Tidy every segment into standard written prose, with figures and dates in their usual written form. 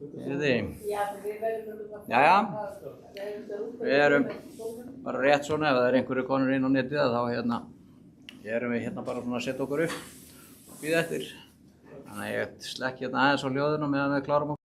Heiði. Jæja, við erum bara rétt svona, ef það einhverju konur inn á netið þá erum við bara svona að setja okkur upp og bíða eftir. Þannig að ég slekk aðeins á hljóðinu meðan við klárum okkur.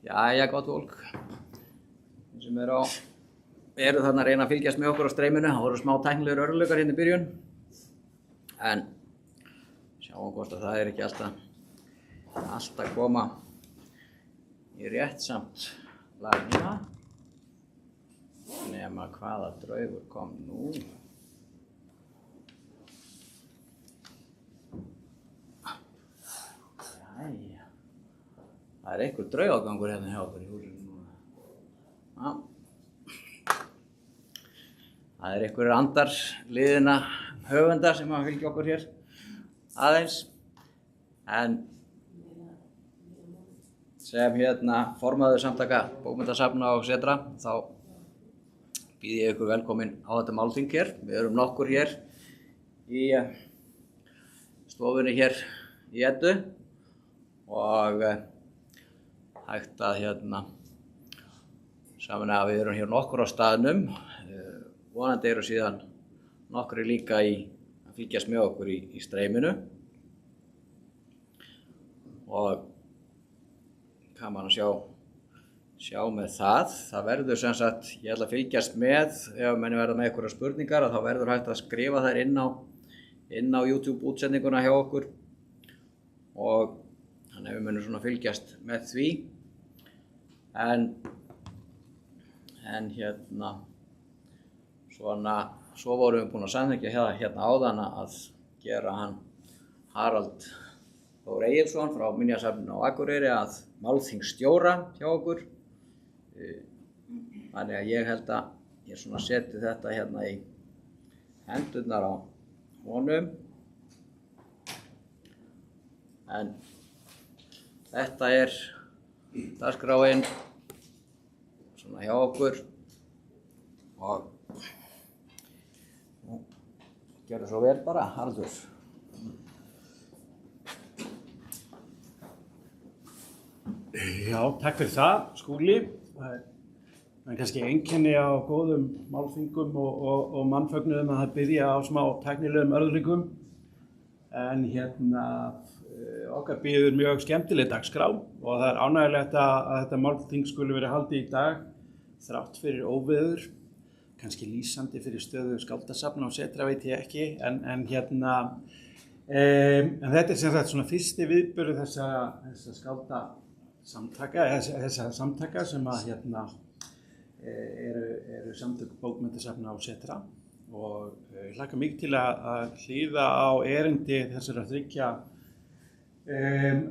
Jæja, gott fólk. Þeir sem eru þarna að reyna að fylgjast með okkur á streyminu. Það voru smá tæknilegir örðugleikar hérna í byrjun. En sjáum hvort að það er ekki alltaf koma í rétt samt lag hérna. Nema hvaða draugur kom nú. Jæja. Það er einhver draugagangur hérna hjá okkur í húsinu núna. Já. Það er einhverjir andar liðina höfundar sem að fylgja okkur hér aðeins. En sem formaður samtaka bókmenntasafna og setra, þá býð ég ykkur velkomin á þetta málþing hér. Við erum nokkur hér í stofunni hér í Eddu og hægt að saman að við erum hér nokkur á staðnum. Vonandi eru síðan nokkri líka að fylgjast með okkur í streyminu. Og gaman að sjá með það. Það verður sem sagt, ég ætla að fylgjast með, ef menni verða með einhverjar spurningar, þá verður hægt að skrifa þær inn á YouTube útsendinguna hjá okkur. Og þannig að við munum svona fylgjast með því. Svo vorum við búin að samþykkja hérna áðan að gera hann Harald Þór Egilsson frá Minjasafninu á Akureyri að málþingsstjóra hjá okkur. Þannig að ég held að ég svona seti þetta hérna í hendurnar á honum. En þetta er dagskráin svona hjá okkur og gjörðu svo vel bara, Haraldur. Já, takk fyrir það, Skúli. Það er kannski einkenni á góðum málþingum og mannfögnuðum að það byrja á smá tæknilegum örðugleikum. En okkar bíður mjög skemmtileg dagskrá og það er ánægjulegt að þetta málþing skuli verið haldið í dag þrátt fyrir óveður. Kannski lýsandi fyrir stöðu skáldasafna og setra veit ég ekki, en þetta er sem sagt svona fyrsti viðburður þessa skáldasamtaka, þessa samtaka sem að eru samtök bókmenntasafna og setra og ég hlakka mikið til að hlýða á erindi þessara þriggja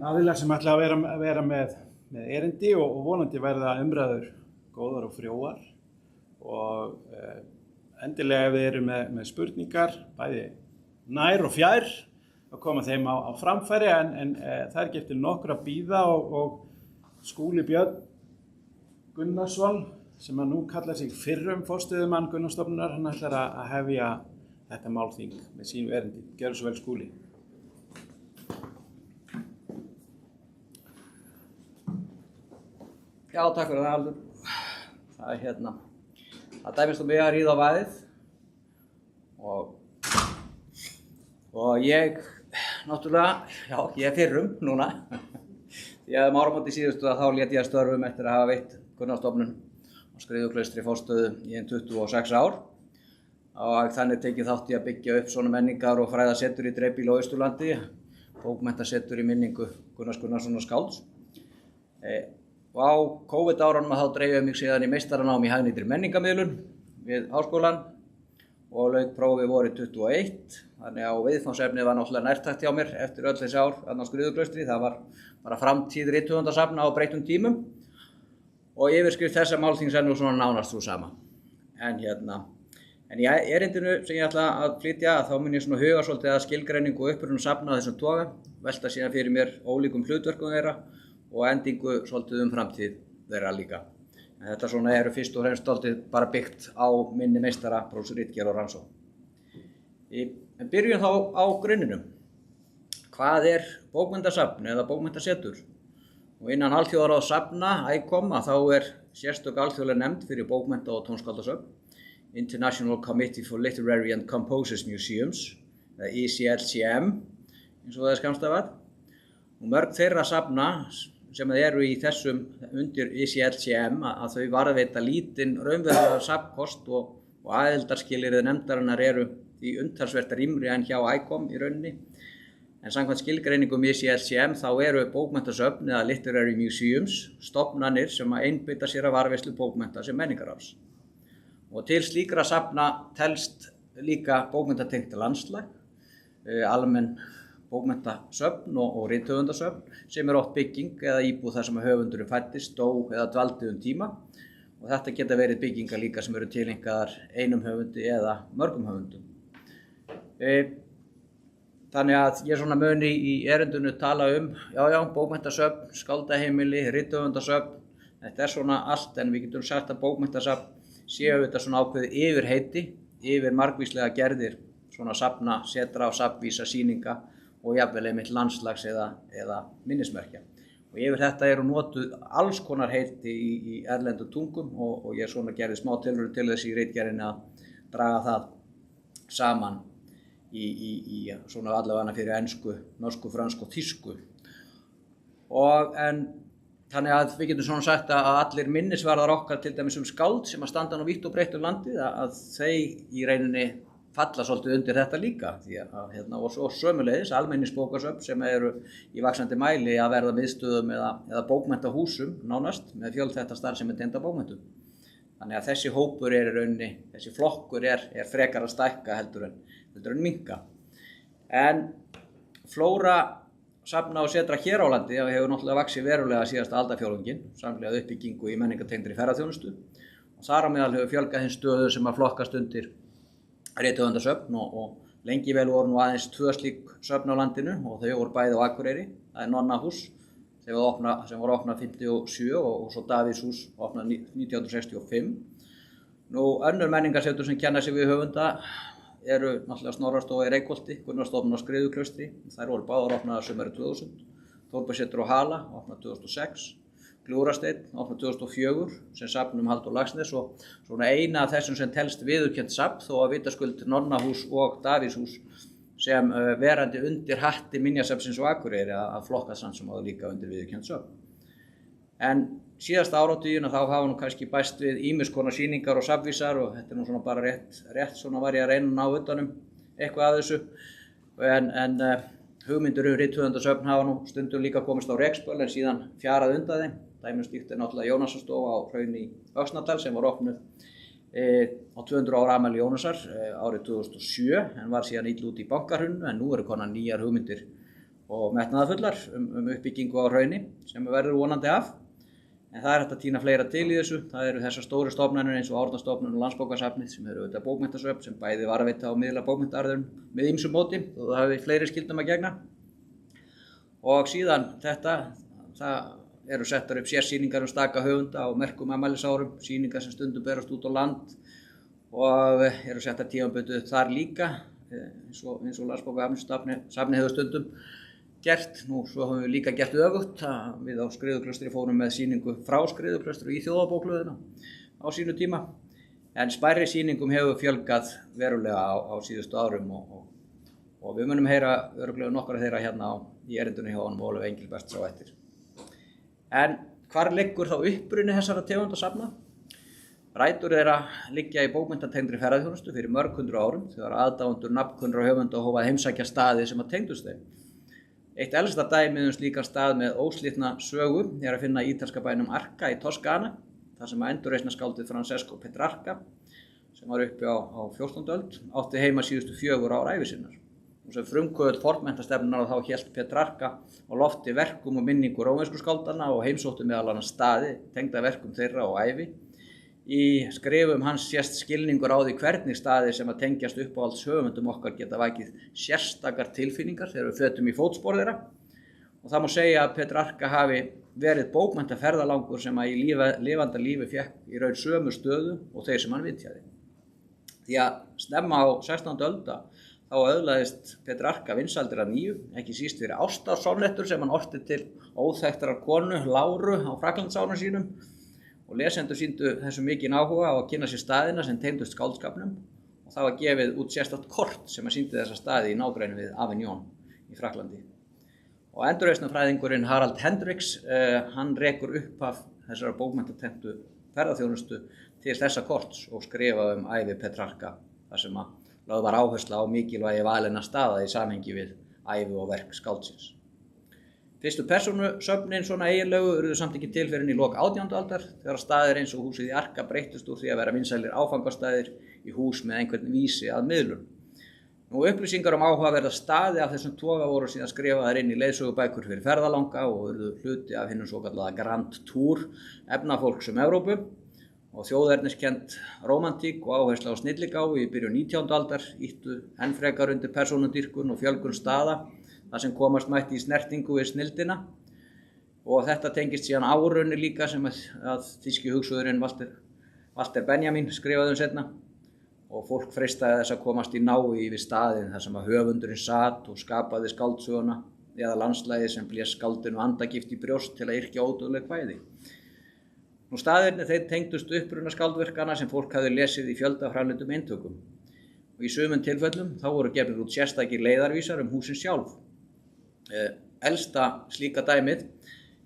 aðilar sem ætla að vera með erindi og vonandi verða umræður góðar og frjóar. Og endilega ef þið eru með spurningar, bæði nær og fjær, að koma þeim á framfæri en það er ekki eftir nokkur að bíða og Skúli Björn Gunnarsson, sem að nú kallar sig fyrrum forstöðumann Gunnarsstofnunar, hann ætlar að hefja þetta málþing með sínu erindi. Gjörðu svo vel, Skúli. Já, takk fyrir það, Aldur. Það er það dæmist mig að ríða á vaðið og ég náttúrulega, já, ég er fyrrum núna. Því að áramóti síðustu þá lét ég að störfum eftir að hafa veitt Gunnarsstofnun á Skriðuklaustri forstöðu í 26 ár. Og þannig tekið þátt í að byggja upp svona menningar og fræðasetur í dreifbýli á Austurlandi, bókmenntasetur í minningu Gunnars Gunnarssonar skálds. Og á COVID-árunum þá dreif ég mig síðan í meistaranám í hagnýtri menningarmiðlun við háskólann og lauk prófi vorið 21. Þannig að viðfangsefnið var náttúrulega nærtækt hjá mér eftir öll þessi ár þarna á Skriðuklaustri. Það var bara framtíð rithöfundasafna á breyttum tímum og yfirskrift þessa málþings er nú svona nánast sú sama. En í erindinu sem ég ætla að flytja þá mun ég svona huga svolítið að skilgreiningu og uppruna safna af þessum toga, velta síðan fyrir mér ólíkum hlutverkum þeirra og endingu svolítið framtíð þeirra líka. En þetta svona eru fyrst og fremst svolítið bara byggt á minni meistara, prófessor ritgerð og rannsókn. En byrjum þá á grunninum. Hvað er bókmenntasafn eða bókmenntasetur? Og innan alþjóðaráðs safna, ICOM, þá er sérstök alþjóðleg nefnd fyrir bókmennta- og tónskáldasöfn, International Committee for Literary and Composers Museums, eða ICLCM, eins og það er skammstafað. Og mörg þeirra safna sem eru í þessum undir ICLCM að þau varðveita lítinn raunverulega safnkost og aðildarskilyrði nefndarinnar eru í umtalsvert rýmri en hjá ICOM í rauninni. En samkvæmt skilgreiningum ICLCM þá eru bókmenntasöfn eða literary museums stofnanir sem að einbeita sér að varðveislu bókmennta sem menningararfs. Og til slíkra safna telst líka bókmenntatengt landslag, almenn bókmenntasöfn og rithöfundasöfn sem oft bygging eða íbúð þar sem höfundurinn fæddist, dó eða dvaldi tíma. Og þetta geta verið byggingar líka sem eru tileinkaðar einum höfundi eða mörgum höfundum. Þannig að ég svona mun í erindinu tala bókmenntasöfn, skáldaheimili, rithöfundasöfn. Þetta svona allt, en við getum sagt að bókmenntasöfn séu þetta svona ákveðið yfirheiti yfir margvíslega gerðir svona safna, setra og safnvísa, sýninga og jafnvel einmitt landslags eða minnismerkja. Og yfir þetta eru notuð alls konar heiti í erlendum tungum og ég svona gerði smá tilraun til þess í ritgerðinni að draga það saman í svona allavega fyrir ensku, norsku, fransku og þýsku. Þannig að við getum svona sagt að allir minnisvarðar okkar til dæmis skáld sem að standa nú vítt og breitt landið að þeir í rauninni falla svolítið undir þetta líka og svo sömuleiðis almenningsbókasöfn sem eru í vaxandi mæli að verða miðstöðum eða bókmenntahúsum nánast með fjölþætta starfsemi tengda bókmenntum. Þannig að þessi hópur í rauninni, þessi flokkur frekar að stækka heldur en minnka. En flóra safna og setra hér á landi hefur náttúrulega vaxið verulega síðasta aldarfjórðunginn, samhliða uppbyggingu í menningartengdri ferðaþjónustu og þar á meðal hefur fjölgað þeim stöðum sem að flokkast undir rithöfundasöfn og lengi vel voru nú aðeins 2 slík söfn á landinu og þau voru bæði á Akureyri, það er Nonnahús sem var opnað 57 og svo Davíðshús opnað 1965. Nú önnur menningarsetur sem kenna sig við höfunda eru náttúrulega Snorrastofa í Reykholti, Gunnarstofnun á Skriðuklaustri, þær voru báðar opnaðar sumarið 2000, Þórbergssetur á Hala, opnað 2006, Gljúfrasteinn, opnað 2004, sem safn Halldór Laxness og svona eina af þessum sem telst viðurkennt safn þó að vitaskuld Nonnahús og Davíðshús sem verandi undir hatti Minjasafnsins og Akureyri að flokkast samt sem áður líka undir viðurkennt safn. En síðasta áratuginn þá hafa nú kannski bæst við ýmiss konar sýningar og safnvísar og þetta nú svona bara rétt svona var ég að reyna að ná utan eitthvað af þessu. En hugmyndir rithöfundasöfn hafa nú stundum líka komist á rekspöl en síðan fjarað undan þeim. Dæmi slíkt náttúrulega Jónasarstofa á Hrauni í Öxnadal sem var opnuð á 200 ára afmæli Jónasar árið 2007 en var síðan illa út í bankahruninu en nú eru konar nýjar hugmyndir og metnaðarfullar uppbyggingu á Hrauni sem verður vonandi af. En það hægt að tína fleira til í þessu. Það eru þessar stóru stofnanir eins og Árnastofnun og Landsbókasafnið sem eru auðvitað bókmenntasöfn sem bæði varðveita og miðla bókmenntaarðurinn með ýmsum móti og það hafi fleiri skyldum að gegna. Og síðan það eru settar upp sérsýningar staka höfunda á merkum afmælisárum, sýningar sem stundum berast út á land og eru settar tímabundið þar líka eins og Landsbókasafnið hefur stundum gert. Nú svo höfum við líka gert öfugt við á Skriðuklaustri fórum með sýningu frá Skriðuklaustri í Þjóðarbókhlöðuna á sínu tíma. En smærri sýningum hefur fjölgað verulega á síðustu árum og við munum heyra örugglega nokkra þeirra hérna í erindunni hjá honum Ólaf Engilberts á eftir. En hvar liggur þá uppruni þessara tegundasafna? Rætur þeirra liggja í bókmenntatengdri ferðaþjónustu fyrir mörg hundruð árum þegar aðdáendur nafnkunnra höfunda hófu að heimsækja staði sem að tengdust þeim. Eitt elsta dæmið slíkan stað með óslitna sögu að finna í ítalska bænum Arca í Toskana, þar sem að endurreisnarskáldið Francesco Petrarca, sem var uppi á 14. öld, átti heima síðustu 4 ár ævi sinnar. Og sem frumkvöðull fornmenntastefnunnar þá hélt Petrarca á lofti verkum og minningu rómversku skáldanna og heimsótti meðal annars staði tengda verkum þeirra og ævi. Í skrifum hans sést skilningur á því hvernig staðir sem að tengjast uppáhalds höfundum okkar geta vakið sérstakar tilfinningar þegar við fötum í fótspor þeirra. Og það má segja að Petrarca hafi verið bókmenntaferðalangur sem að í lifanda lífi fékk í raun sömu stöðu og þeir sem hann vitjaði. Því að snemma á 16. ölda þá öðlaðist Petrarca vinsældir að nýju, ekki síst fyrir ástarsonnettur sem hann orti til óþekktrar konu, Láru, á Frakklandsárunum sínum. Og lesendur sýndu þessu mikinn áhuga á að kynna sér staðina sem tengdust skáldskapnum og það var gefið út sérstakt kort sem að sýndi þessa staði í nágrenni við Avignon í Frakklandi. Og endurreisnarfræðingurinn Harald Hendricks, hann rekur upphaf þessara bókmenntatengdu ferðaþjónustu til þessa korts og skrifaði ævi Petrarca, þar sem lögð var áhersla á mikilvægi valinna staða í samhengi við ævi og verk skáldsins. Fyrstu persónusöfnin svona eiginlegu urðu samt ekki til fyrr en í lok 18. aldar þegar staðir eins og húsið í Arka breyttust úr því að vera vinsælir áfangastæðir í hús með einhvern vísi að miðlun. Upplýsingar áhugaverða staði af þessum toga voru síðan skrifaðar inn í leiðsögubækur fyrir ferðalanga og urðu hluti af hinum svokallaða Grand Tour efnafólks Evrópu og þjóðerniskennd rómantík og áhersla á snilligáfu í byrjun 19. aldar ýttu enn frekar undir persónudýrkun og fjölgun staða þar sem komast mætti í snertingu við snilldina og þetta tengist síðan árunni líka sem að þýski hugsuðurinn Walter Benjamin skrifaði seinna og fólk freistaði þess að komast í návígi við staðinn þar sem að höfundurinn sat og skapaði skáldsöguna eða landslagið sem blés skáldinu andagift í brjóst til að yrkja ódöðleg kvæði. Staðirnir þeir tengdust uppruna skáldverkana sem fólk hafði lesið í fjöldaframleiddum eintökum og í sumum tilfellum þá voru gefnir út sérstakir leiðarvísar húsin sjálf. Elsta slíka dæmið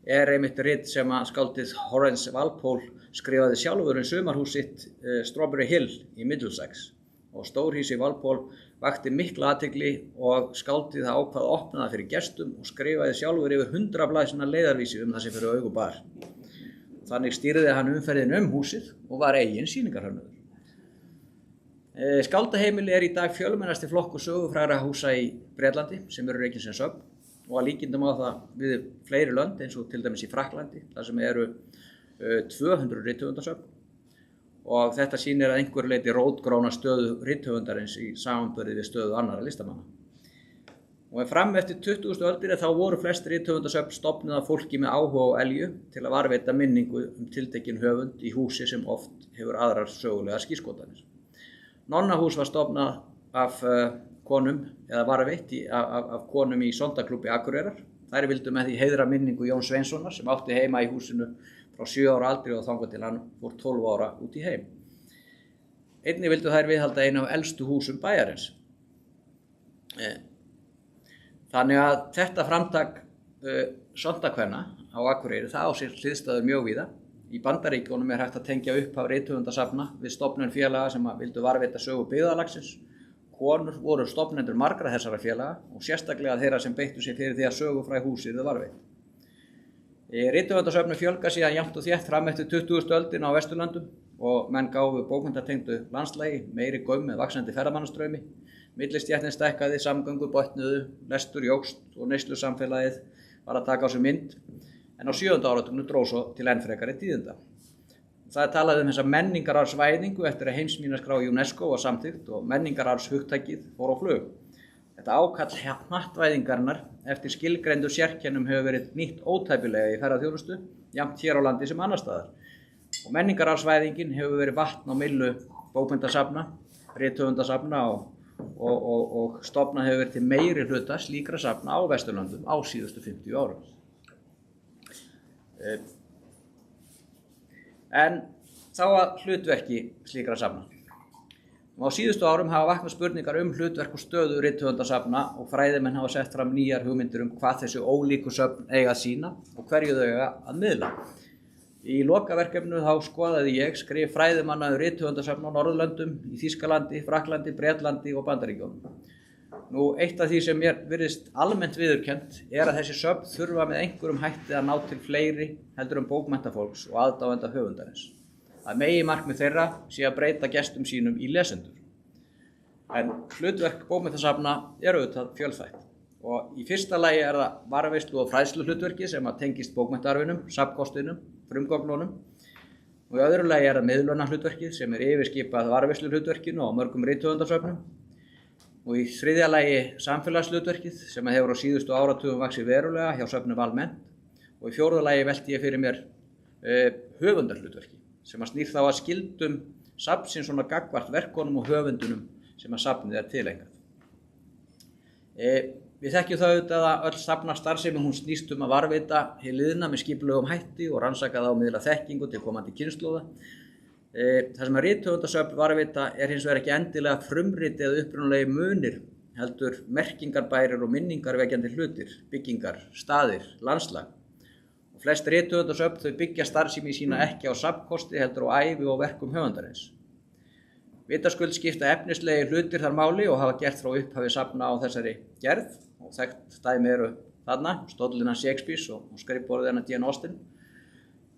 einmitt rit sem að skáldið Horace Walpole skrifaði sjálfur sumarhús sitt Strawberry Hill í Middlesex og stórhýsi Walpole vakti mikla athygli og skáldið ákvað að opna það fyrir gestum og skrifaði sjálfur yfir 100 blaðsíðna leiðarvísi það sem fyrir augu bar. Þannig stýrði hann umferðin húsið og var eigin sýningarhönnuður. Skáldaheimili í dag fjölmennasti flokkur sögufrægra húsa í Bretlandi sem eru rekin sem söfn og að líkindum á það við fleiri lönd eins og til dæmis í Frakklandi þar sem eru 200 rithöfundasöfn og þetta sýnir að einhverju leyti rótgróna stöðu rithöfundarins í samanburði við stöðu annarra listamanna. Og fram eftir 20. öldinni þá voru flest rithöfundasöfn stofnuð af fólki með áhuga á elju til að varðveita minningu tiltekinn höfund í húsi sem oft hefur aðrar sögulegar skírskotanir. Nonnahús var stofnað af konum eða varðveitt af konum í Sondaklúbbi Akureyrar. Þær vildu með því heiðra minningu Jóns Sveinssonar sem átti heima í húsinu frá 7 ára aldri og þangað til hann fór 12 ára út í heim. Einnig vildu þær viðhalda einu af elstu húsum bæjarins. Þannig að þetta framtak sondakvenna á Akureyri það á sér hliðstæður mjög víða. Í Bandaríkjunum hægt að tengja upphaf rithöfundasafna við stofnun félaga sem vildu varðveita sögu byggðarlagsins. Konur voru stofnendur margra þessara félaga og sérstaklega þeirra sem beittu sig fyrir því að sögufræg hús yrðu varðveitt. Rithöfundasöfnum fjölga síðan jafnt og þétt fram eftir 20. öldina á Vesturlöndum og menn gáfu bókmenntatengdu landslagi meiri gaum með vaxandi ferðamannastraumi. Millistéttin stækkaði, samgöngur botnuðu, lestur jókst og neyslusamfélagið var að taka á sig mynd. En á 7. áratugnum dró svo til enn frekari tíðinda. Það talað þessa menningararfsvæðingu eftir að heimsminjaskrá UNESCO var samþykkt og menningararfshugtakið fór á flug. Þetta ákall hnattvæðingarinnar eftir skilgreindu sérkennum hefur verið nýtt ótæpilega í ferðaþjónustu, jafnt hér á landi sem annars staðar. Og menningararfsvæðingin hefur verið vatn á myllu bókmenntasafna, rithöfundasafna og stofnað hefur verið til meiri hluta slíkra safna á Vesturlöndum á síðustu 50 árum. En þá að hlutverki slíkra safna. Á síðustu árum hafa vaknað spurningar hlutverk og stöðu rithöfundasafna og fræðimenn hafa sett fram nýjar hugmyndir hvað þessi ólíku söfn eiga að sýna og hverju þau eiga að miðla. Í lokaverkefnu þá skoðaði ég skrif fræðimanna rithöfundasafna á Norðurlöndum, í Þýskalandi, Frakklandi, Bretlandi og Bandaríkjunum. Eitt af því sem mér virðist almennt viðurkennt að þessi söfn þurfa með einhverjum hætti að ná til fleiri heldur bókmenntafólks og aðdáenda höfundarins. Að meginmarkmið þeirra sé að breyta gestum sínum í lesendur. En hlutverk bókmenntasafna auðvitað fjölþætt. Og í fyrsta lagi það varðveislu og fræðslu hlutverki sem að tengist bókmenntarfinum, safnkostinum, frumgögnunum. Og í öðru lagi það miðluna hlutverkið sem yfirskipað varðveislu hlutverkinu á mörgum rithöfundasöfnum. Og í þriðja lagi samfélagshlutverkið sem hefur á síðustu áratugum vaxið verulega hjá söfnum almennt. Og í fjórða lagi velti ég fyrir mér höfundarhlutverki sem að snýr þá að skildum safnsins svona gagnvart verkunum og höfundunum sem að safnið tileinkað. Við þekkjum það auðvitað að öll safnastarfsemi hún snýst að varðveita hið liðna með skipulegum hætti og rannsaka það á miðla þekkingu til komandi kynslóða. Það sem að rithöfundasöfn varðveita hins vegar ekki endilega frumrit eða upprunalegi munir heldur merkingarbærir og minningarvekjandi hlutir, byggingar, staðir, landslag. Og flest rithöfundasöfn þau byggja starfsemi sína ekki á safnkosti heldur á ævi og verkum höfundarins. Vitaskuld skipta efnislegi hlutir þar máli og hafa gert frá upphafi safna á þessari gerð og þekkt dæmi eru þarna, stóllinn hans Shakespeares og skrifborðið hennar Jane Austen.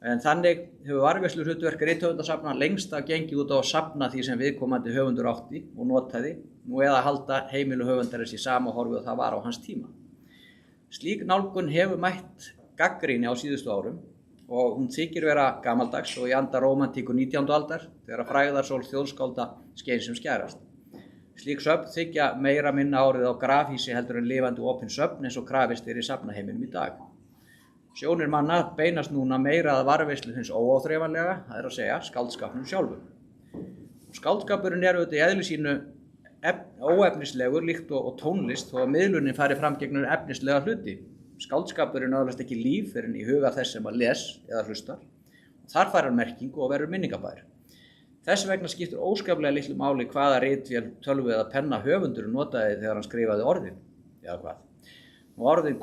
En þannig hefur varðveisluhlutverk rithöfundasafna lengst af gengið út á að safna því sem viðkomandi höfundur átti og notaði nú eða halda heimilu höfundarins í sama horfi og það var á hans tíma. Slík nálgun hefur mætt gagnrýni á síðustu árum og hún þykir vera gamaldags og í anda rómantíku 19. aldar þegar frægðarsól þjóðskálda skein sem skærast. Slík söfn þykja meira minna árið á grafhýsi heldur en lifandi opin söfn eins og krafist í safnaheiminum í dag. Sjónir manna beinast núna meira að varðveislu hins óáþreifanlega, það er að segja skáldskapnum sjálfum. Skáldskapurinn er auðvitað í eðli sínu óefnislegur líkt og tónlist þó að miðlunin fari fram gegnum efnislega hluti. Skáldskapurinn öðlast ekki líf fyrr en í huga þess sem að les eða hlustar. Þar fær hann merkingu og verður minningabær. Þess vegna skiptir óskaplega litlu máli hvaða ritvél, tölvu eða penna höfundurinn notaði þegar hann skrifaði orðin, eða hvað. Og orðin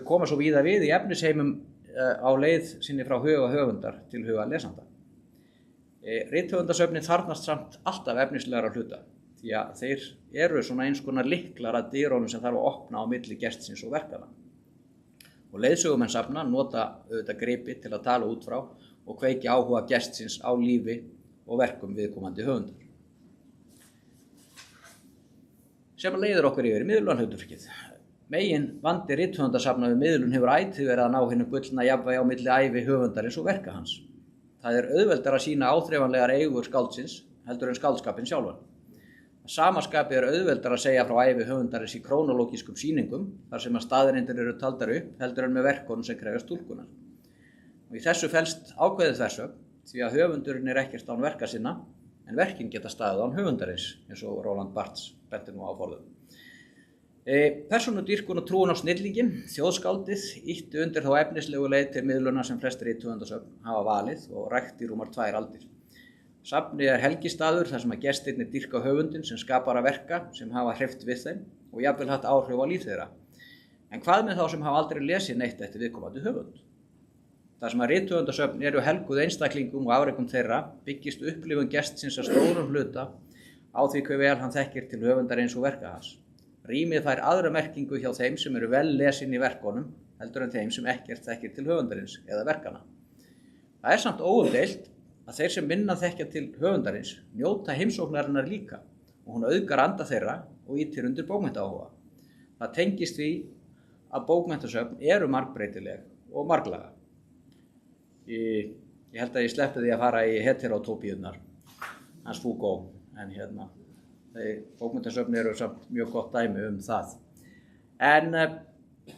koma svo víða við í efnisheimum á leið sinni frá huga höfundar til huga lesanda. Rithöfundasöfnin þarfnast samt alltaf efnislegra hluta, því að þeir eru svona eins konar lyklar að dyrunum sem þarf að opna á milli gestsins og verkana. Og leiðsögumenn safna nota auðvitað gripi til að tala út frá og kveikja áhuga gestsins á lífi og verkum viðkomandi höfundar. Sem leiðir okkur yfir í miðlunarhlutverkið. Megin vandi rithöfundasafna við miðlun hefur ætíð verið að ná hinu gullna jafnvægi á milli ævi höfundarins og verka hans. Það er auðveldar að sýna áþreifanlegar eigur skáldsins heldur en skáldskapinn sjálfan. Sama skapi er auðveldar að segja frá ævi höfundarins í krónológískum sýningum þar sem að staðreyndir eru taldar upp heldur en með verkunum sem krefjast túlkunar. Og í þessu felst ákveðið þversögn því að höfundurinn er ekkert án verka sinna en verkin geta staðið án höfundarins eins og Roland Barthes benti nú á forðum. Persónudýrkun og trúin á snillinginn, þjóðskáldið, ýtti undir þá efnislegu leið til miðlunar sem flest rithöfundasöfn hafa valið og rækt í rúmar 2 aldir. Safnið er helgistaður þar sem að gestirnir dýrka höfundinn sem skapar að verka sem hafa hreyft við þeim og jafnvel haft áhrif á líf þeirra. En hvað með þá sem hafa aldrei lesið neitt eftir viðkomandi höfund? Þar sem að rithöfundasöfn eru helguð einstaklingum og afrekum þeirra byggist upplifun gestsins að stórum hluta á því hve vel hann þekkir til höfundarins og verka hans. Rýmið fær aðra merkingu hjá þeim sem eru vel lesin í verkunum heldur en þeim sem ekkert þekkir til höfundarins eða verkana. Það er samt óumdeilt að þeir sem minna þekkja til höfundarins njóta heimsóknarinnar líka og hún auðgar anda þeirra og ýtir undir bókmenntaáhuga. Það tengist því að bókmenntasöfn eru margbreytileg og marglaga. Ég held að ég sleppi því að fara í heterotópíurnar hans Foucault en bókmenntasöfn eru samt mjög gott dæmi um það. En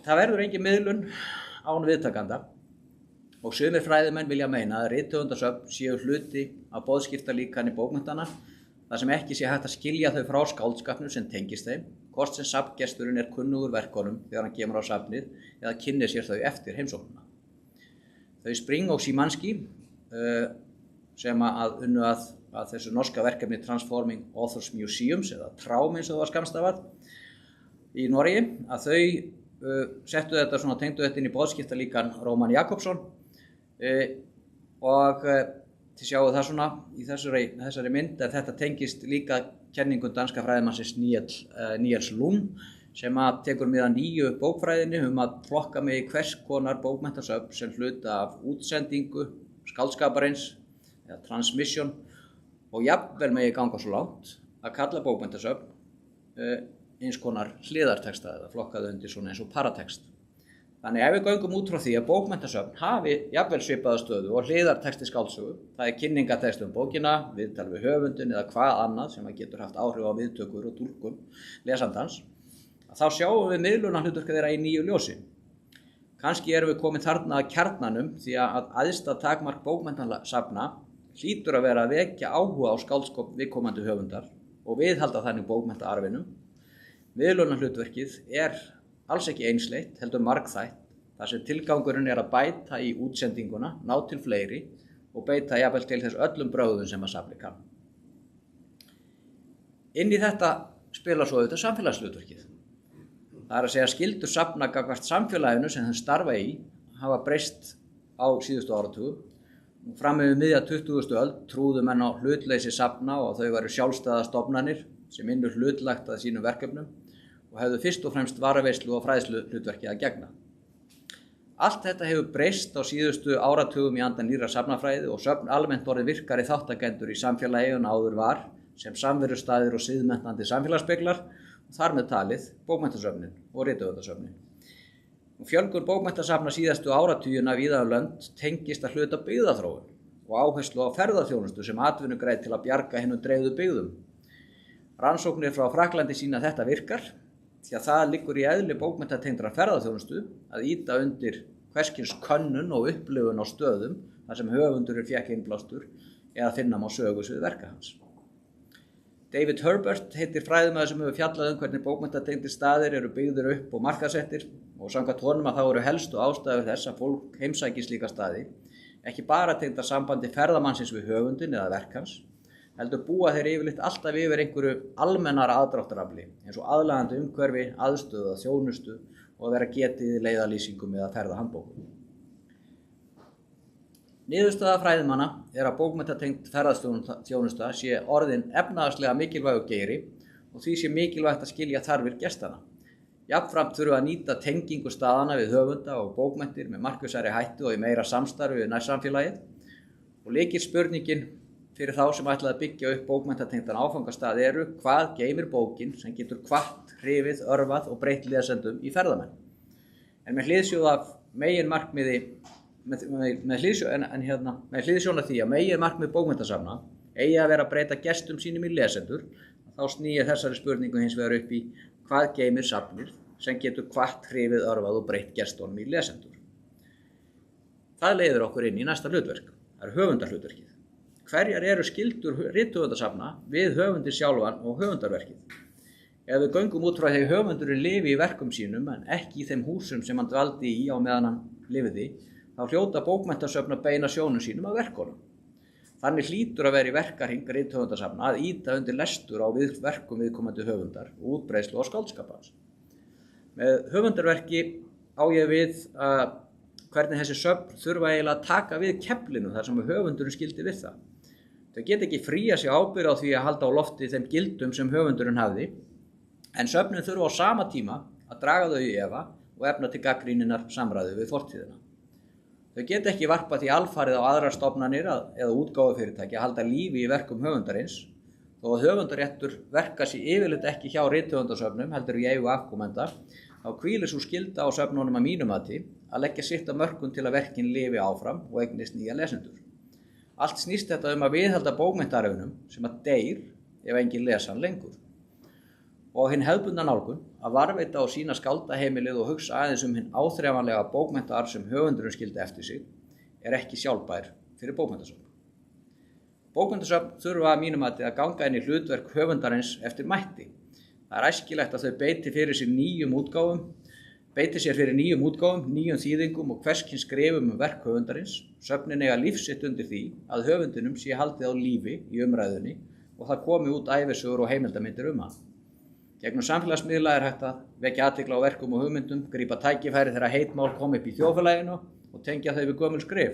það verður engin miðlun án viðtakanda og sumir fræðimenn vilja meina að rithöfundasöfn séu hluti af boðskiptalíkani bókmenntana þar sem ekki sé hægt að skilja þau frá skáldskapnum sem tengist þeim, hvort sem safngesturinn er kunnugur verkunum þegar hann kemur á safnið eða kynnir sér þau eftir heimsóknina. Þau Spring og Szymanski sem að unnu að þessu norska verkefni Transforming Authors Museums eða TRAUM eins og það var skammstafað í Noregi, að þau settu þetta svona, tengdu þetta inn í boðskiptalíkan Róman Jakobsson og þið sjáu það svona í þessari mynd að þetta tengist líka kenningum danska fræðimannsins Niels Lund sem að tekur mið að nýju bókfræðinni að flokka með hvers konar bókmenntasöfn sem hluta af útsendingu skáldskaparins eða transmission og jafnvel megi ganga svo langt að kalla bókmenntasöfn eins konar hliðarteksta eða flokkaði undir svona eins og paratekst. Þannig ef við göngum út frá því að bókmenntasöfn hafi jafnvel svipaða stöðu og hliðarteksti skáldsögu, það er kynningatekst bókina, viðtal við höfundin eða hvað annað sem getur haft áhrif á viðtökur og túlkun lesandans, þá sjáum við miðlunarhlutverk þeirra í nýju ljósi. Kannski erum við komin þarna að kjarnanum því að æðsta takmark bókmenntasafna hlýtur að vera að vekja áhuga á skáldskap viðkomandi höfundar og viðhalda þannig bókmenntaarfinum. Miðlunarhlutverkið er alls ekki einsleitt, heldur margþætt, þar sem tilgangurinn er að bæta í útsendinguna, ná til fleiri og beita jafnvel til þess öllum brögðum sem að safnið kann. Inn í þetta spila svo auðvitað samfélagshlutverkið. Það er að segja skyldur safna gagnvart samfélaginu sem þeim starfa í hafa breyst á síðustu áratugum. Fram yfir miðja 20. öld trúðu menn á hlutleysi safna og þau væru sjálfstæðar stofnanir sem ynnu hlutlægt að sínum verkefnum og hefðu fyrst og fremst varaveislu og fræðslu hlutverki að gegna. Allt þetta hefur breyst á síðustu áratugum í anda nýrrar safnafræði og söfn almennt orðið virkari þáttakendur í samfélagi en áður var sem samverustaðir og siðmennandi samfélagsspeglar og þar með talið bókmenntasöfnin og rithöfundasöfnin. Fjölgun bókmenntasafna síðustu áratugina víða um lönd tengist að hluta byggðaþróun og áherslu á ferðaþjónustu sem atvinnugrein til að bjarga hinum dreifðu byggðum. Rannsóknir frá Frakklandi sýna að þetta virkar því að það liggur í eðli bókmenntatengdrar ferðaþjónustu að ýta undir hverskins könnun og upplifun á stöðum þar sem höfundur fékk innblástur eða finna má sögusvið verka hans. David Herbert heitir fræðimaður sem hefur fjallað hvernig bókmenntatengdir staðir eru byggðir upp og markaðssettir og samkvæmt honum að þá eru helstu ástæður þess að fólk heimsækir slíka staði, ekki bara tengdar sambandi ferðamannsins við höfundin eða verk hans, heldur búa þeir yfirleitt alltaf yfir einhverju almennara aðdráttarafli eins og aðlaðandi umhverfi, aðstöðu að þjónustu og að vera getið í leiðalýsingum eða ferðahandbókum. Niðurstaða fræðimanna er að bókmenntatengd ferðaþjónusta sé orðin efnahagslega mikilvægur geiri og því sé mikilvægt að skilja þarfir gestanna. Jafnframt þurfa að nýta tengingu staðanna við höfunda og bókmenntir með markvissari hættu og í meira samstarfi við nærsamfélagið og lykilspurningin fyrir þá sem ætlaði að byggja upp bókmenntatengdan áfangastað eru hvað geymir bókin sem getur hvatt, hrifið, örvað og breytt lesendum í ferðamenn. En með hliðsjón af því að meginmarkmið bókmenntasafna eigi að vera að breyta gestum sínum í lesendur, þá snýr þessari spurningu hins vegar upp í hvað geymir safnið sem getur hvatt, hrifið, örvað og breytt gestunum í lesendur. Það leiðir okkur inn í næsta hlutverk, það er höfundarhlutverkið. Hverjar eru skyldur rithöfundasafna við höfundir sjálfan og höfundarverkið? Ef við göngum út frá því höfundurinn lifi í verkum sínum en ekki í þeim húsum sem hann dvaldi í á meðan hann lifði, þá hljóta bókmenntasöfn að beina sjónum sínum að verkunum. Þannig hlýtur að vera í verkahring rithöfundasafna að ýta undir lestur á verkum viðkomandi höfundar og útbreiðslu á skáldskapans. Með höfundarverki á ég við hvernig þessi söfn þurfa eiginlega að taka við keflinu þar sem höfundurinn skildi við það. Þau geta ekki fría sig ábyrgð á því að halda á lofti þeim gildum sem höfundurinn hafði, en söfnin þurfa á sama tíma að draga þau í efa og efna til gagnrýninnar samræðu við fortíðina. Þau geta ekki varpað því alfarið á aðrar stofnanir eða útgáfufyrirtæki að halda lífi í verkum höfundarins, þó að höfundaréttur verka sig yfirleitt ekki hjá rithöfundasöfnum heldur í eigu afkomenda, þá hvílir sú skylda á söfnunum að mínu mati að leggja sitt af mörkum til að verkin lifi áfram og eignist nýja lesendur. Allt snýst þetta að viðhalda bókmenntaröfunum sem að deyr ef enginn lesa hann lengur. Og hinn hefðbundna nálgun að varveita og sýna skáldaheimilið og hugsa aðeins hinn áþreifanlega bókmenntaarf sem höfundurinn skildi eftir sig er ekki sjálfbær fyrir bókmenntasöfn. Bókmenntasöfn þurfa að mínu mati að ganga inn í hlutverk höfundarins eftir mætti. Það er æskilegt að þau beiti sér fyrir nýjum útgáfum, nýjum þýðingum og hverskins skrifum verk höfundarins. Söfnin eiga lífsitt undir því að höfundinum sé haldið á lífi í umræðunni og það komi út ævisögur og heimildarmyndir hann. Gegnum samfélagsmiðla er hægt að vekja athygli á verkum og hugmyndum, grípa tækifæri þegar heitmál kom upp í þjóðfélaginu og tengja þau við gömul skrif.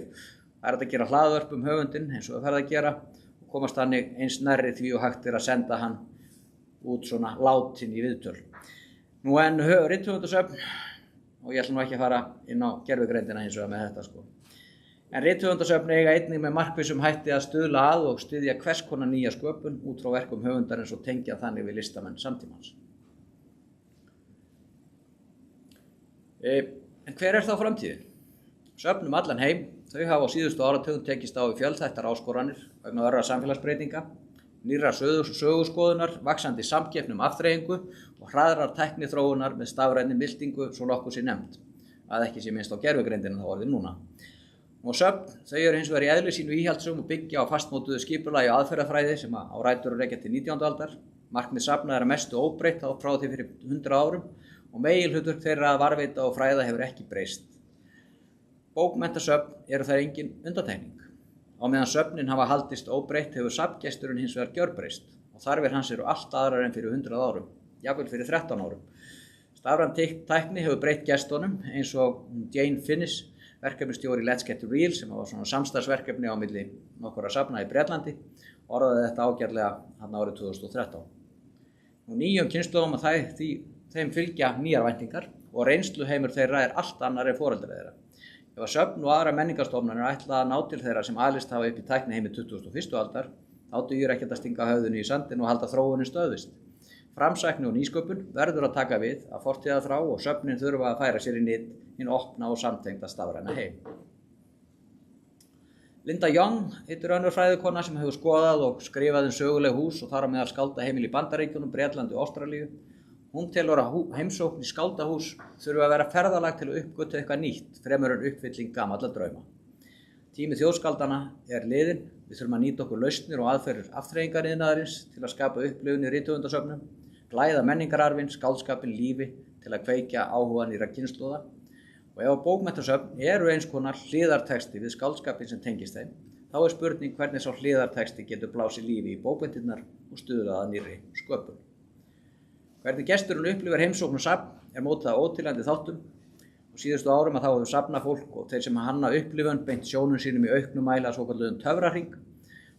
Það er hægt að gera hlaðvörp höfundinn eins og það ferð að gera og komast þannig eins nærri því og hægt að senda hann út svona látin í viðtöl. Nú en rithöfundasöfn, og ég ætla nú ekki að fara inn á gervigreindina eins og með þetta En rithöfundasöfn eiga einnig með markvissum hætti að stuðla að og styðja hvers konar nýja sköpun út frá verkum höfundarins og tengja þannig við listamenn samtímans. En hver er þá framtíðin? Söfn allan heim, þau hafa á síðustu áratugum tekist á við fjölþættar áskoranir vegna örra samfélagsbreytinga, nýrra söguskoðunar, vaxandi samkeppni afþreyingu og hraðrar tækniþróunar með stafrænni byltingu svo nokkuð sé nefnt, að ekki sé minnst á gervigreindina þá orðið núna. Og söfn, þau eru hins vegar í eðli sínu íhaldssöm og byggja á fastmótuðu skipulagi og aðferðafræði sem á rætur að rekja til 19. aldar. Markmið safna er að mestu óbreytt frá því fyrir 100 árum og meginhlutverk þeirra að varðveita og fræða hefur ekki breyst. Bókmenntasöfn eru þær engin undantekning. Á meðan söfnin hafa haldist óbreytt hefur safngesturinn hins vegar gjörbreyst og þarfir hans eru allt aðrar en fyrir 100 árum, jafnvel fyrir 13 árum. Stafræn tækni hefur breytt gestunum eins og Jane Finnis, verkefnastjóri Let's Get Real, sem var svona samstarfsverkefni á milli nokkurra safna í Bretlandi, orðaði þetta ágætlega hann árið 2013. Nýjum kynslóðum að þeim fylgja nýjar væntingar og reynsluheimur þeirra allt annar en foreldrar þeirra. Ef að söfn og aðra menningarstofnanir ætla að ná til þeirra sem alist hafa upp í tækniheimi 21. aldar, þá dugir ekkert að stinga höfðinu í sandinn og halda þróunin stöðvist. Framsækni og nýsköpun verður að taka við að fortíðarþrá og söfnin þurfa að færa sér í nyt hinn opna og samtengda stafræna heim. Linda Young heitir önnur fræðikona sem hefur skoðað og skrifað söguleg hús og þar á meðal skáldaheimili í Bandaríkjunum, Bretlandi og Ástralíu. Hún telur að heimsókn í skáldahús þurfi að vera ferðalag til að uppgötva eitthvað nýtt, fremur en uppfylling gamalla drauma. Tími þjóðskáldanna liðinn. Við þurfum að nýta okkur lausnir og aðferðir afþreyingariðnaðarins til að skapa upplifun í rithöfundasöfnum, glæða menningararfinn, skáldskapinn lífi til að kveikja áhuga nýrra kynslóða. Og ef bókmenntasöfn eru eins konar hliðartexti við skáldskapinn sem tengist þeim, þá spurning hvernig sá hliðartexti getur blásið lífi í bókmenntirnar og stuðlað að nýrri sköpun. Hvernig gesturinn upplifir heimsókn og safn mótað af óteljandi þáttum. Á síðustu árum þá hefur safnafólk og þeir sem hanna upplifun beint sjónum sínum í auknum mæli að svokallaðum töfrahring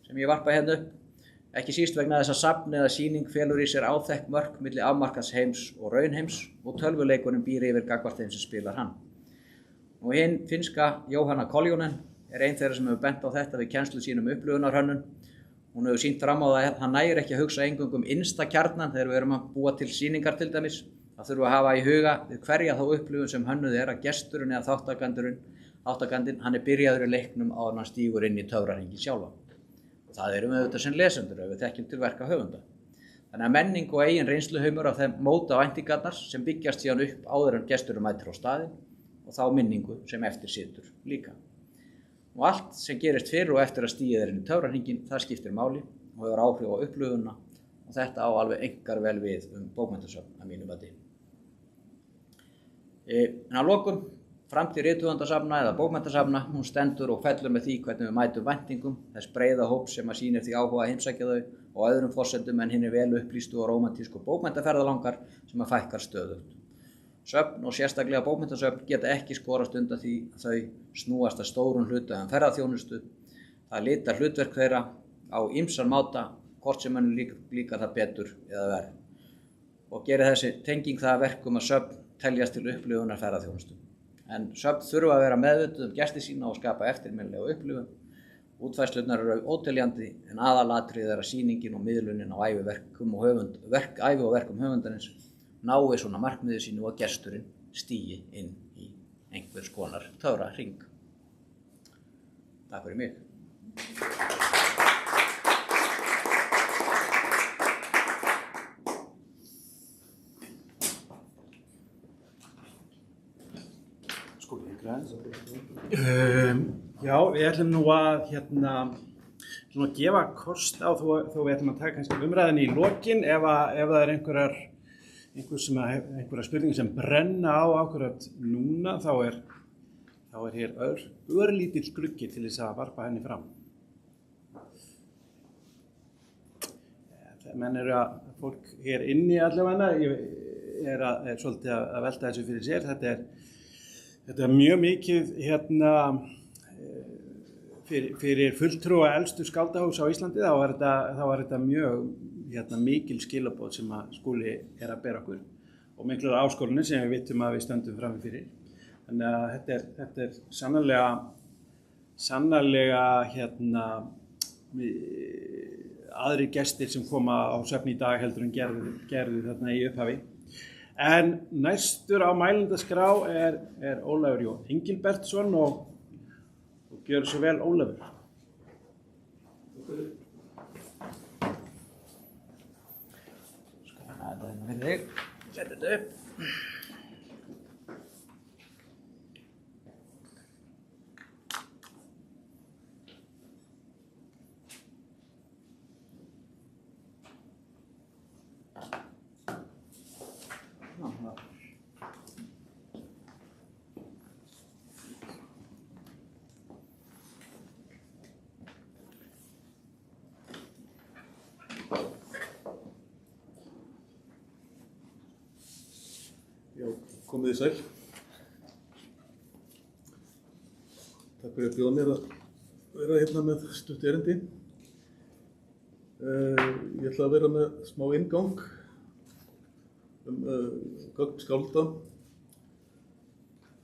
sem ég varpa hérna upp. Ekki síst vegna þess að safn eða sýning felur í sér áþekk mörk milli afmarkaðs heims og raunheims og tölvuleikunum býr yfir gagnvart þeim sem spilar hann. Og hinn finnska Jóhanna Koljonen ein þeirra sem hefur bent á þetta við kennslu sínum upplifunarhönnun. Hún hefur sýnt fram á það að hann nægir ekki að hugsa eingöngu innsta kjarnan þegar við erum að búa til sýningar til dæmis. Það þurfum að hafa í huga við hverja þá upplifun sem hönnuð að gesturinn eða þátttakandinn hann byrjaður í leiknum áður en hann stígur inn í töfrahringinn sjálfa. Og það erum við auðvitað sem lesendur ef við þekkjum til verka höfunda. Þannig að menning og eigin reynsluheimur af þeim móta væntingarnar sem byggjast síðan upp áður en gesturinn mætir á staðinn og þá minningu sem eftir situr líka. Og allt sem gerist fyrir og eftir að stígið inn í töfrahringinn, það skiptir máli og hefur áhrif á upplifunina og þetta á alveg einkar vel við bókmenntasöfn að mínu mati. En að lokum, framtíð rithöfundasafna eða bókmenntasafna, hún stendur og fellur með því hvernig við mætum væntingum, þess breiða hóps sem að sýnir því áhuga að heimsækja þau og öðrum forsendum en hinni vel upplýstu og rómantísku bókmenntaferðalangar sem að fækkar stöðugt. Söfn og sérstaklega bókmenntasöfn geta ekki skorast undan því að þau snúast að stórum hluta ferðaþjónustu. Það litar hlutverk þeirra á ýmsan máta, hvort sem mann líka það betur eða verð. Og gerir þessi tenging það verkum að söfn teljast til upplifunar ferðaþjónustu. En söfn þurfa að vera meðvituð gesti sína og skapa eftirminnilega upplifun. Útfærslurnar eru óteljandi en aðalatriðið að sýningin og miðlunin á ævi og verkum höfundarins nái svona markmiði sínu og gesturinn stígi inn í einhvers konar töfrahring. Takk fyrir mig. Já, við ætlum nú að gefa kost á þó við ætlum að taka kannski umræðinni í lokin ef það er einhverja spurningar sem brenna á akkurat núna þá er hér örlítill gluggi til þess að varpa henni fram. Menn eru að fólk hér inni allavega er svolítið að velta þessu fyrir sér. Þetta er mjög mikið fyrir fulltrúa elstu skáldahús á Íslandi þá er þetta mjög mikil skilaboð sem að Skúli er að bera okkur og miklar áskorunir sem við vitum að við stöndum frammi fyrir. Þannig að þetta er sannarlega aðrir gestir sem koma á söfn í dag heldur en gerðu þarna í upphafi. En næstur á mælendaskrá er Ólafur Jón Engilbertsson og gjörðu svo vel, Ólafur. Þetta fyrir þig. Sett þetta upp. Komið þið sæl. Takk fyrir að bjóða mér að vera hérna með stutt erindi. Ég ætla að vera með smá inngang gögn skálda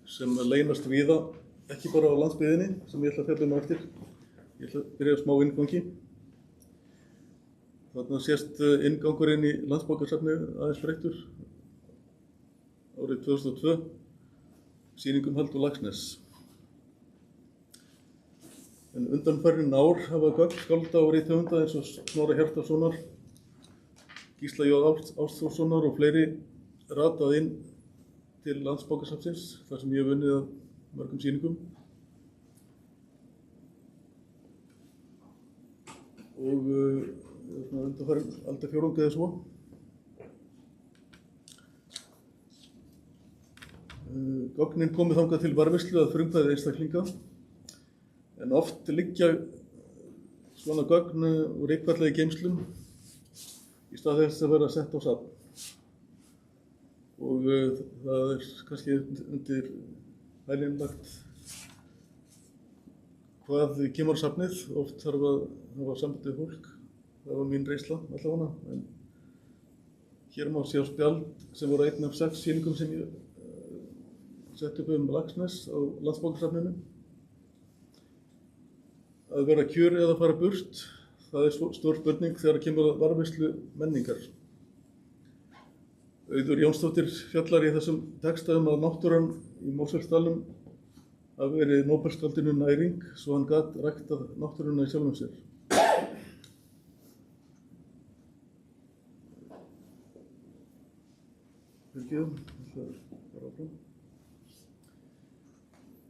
sem leynast víða, ekki bara á landsbyggðinni sem ég ætla að fjalla á eftir. Ég ætla að byrja á smá inngangi. Þarna sést inngangurinn í Landsbókasafnið aðeins breyttur árið 2002, sýningum Halldór Laxness. En undanfarin ár hafa gögn skálda og rithöfunda eins og Snorra Hjartarsonar, Gísla J. Ástþórssonar og fleiri ratað inn til Landsbókasafnsins, þar sem ég hef unnið að mörgum sýningum. Og undanfarin aldarfjórðung eða svo. Gögnin komið þangað til varðveislu að frumkvæði einstaklinga, en oft liggja svona gögn úr rykfalla í geymslum í stað þess að vera sett á safn. Og það kannski undir hælinn lagt hvað kemur á safnið. Oft þarf að hafa samband við fólk. Það var mín reynsla allavega, en hér má sjá spjald sem voru einn af 6 sýningum sem ég sett upp Laxness á Landsbókasafninu. Að vera kjur eða fara burt, það er stór spurning þegar kemur að varðveislu menningar. Auður Jónsdóttir fjallar í þessum texta að náttúran í Mosfellsdalnum hafi verið Nóbelsskáldinu næring, svo hann gat ræktað náttúruna í sjálfum sér.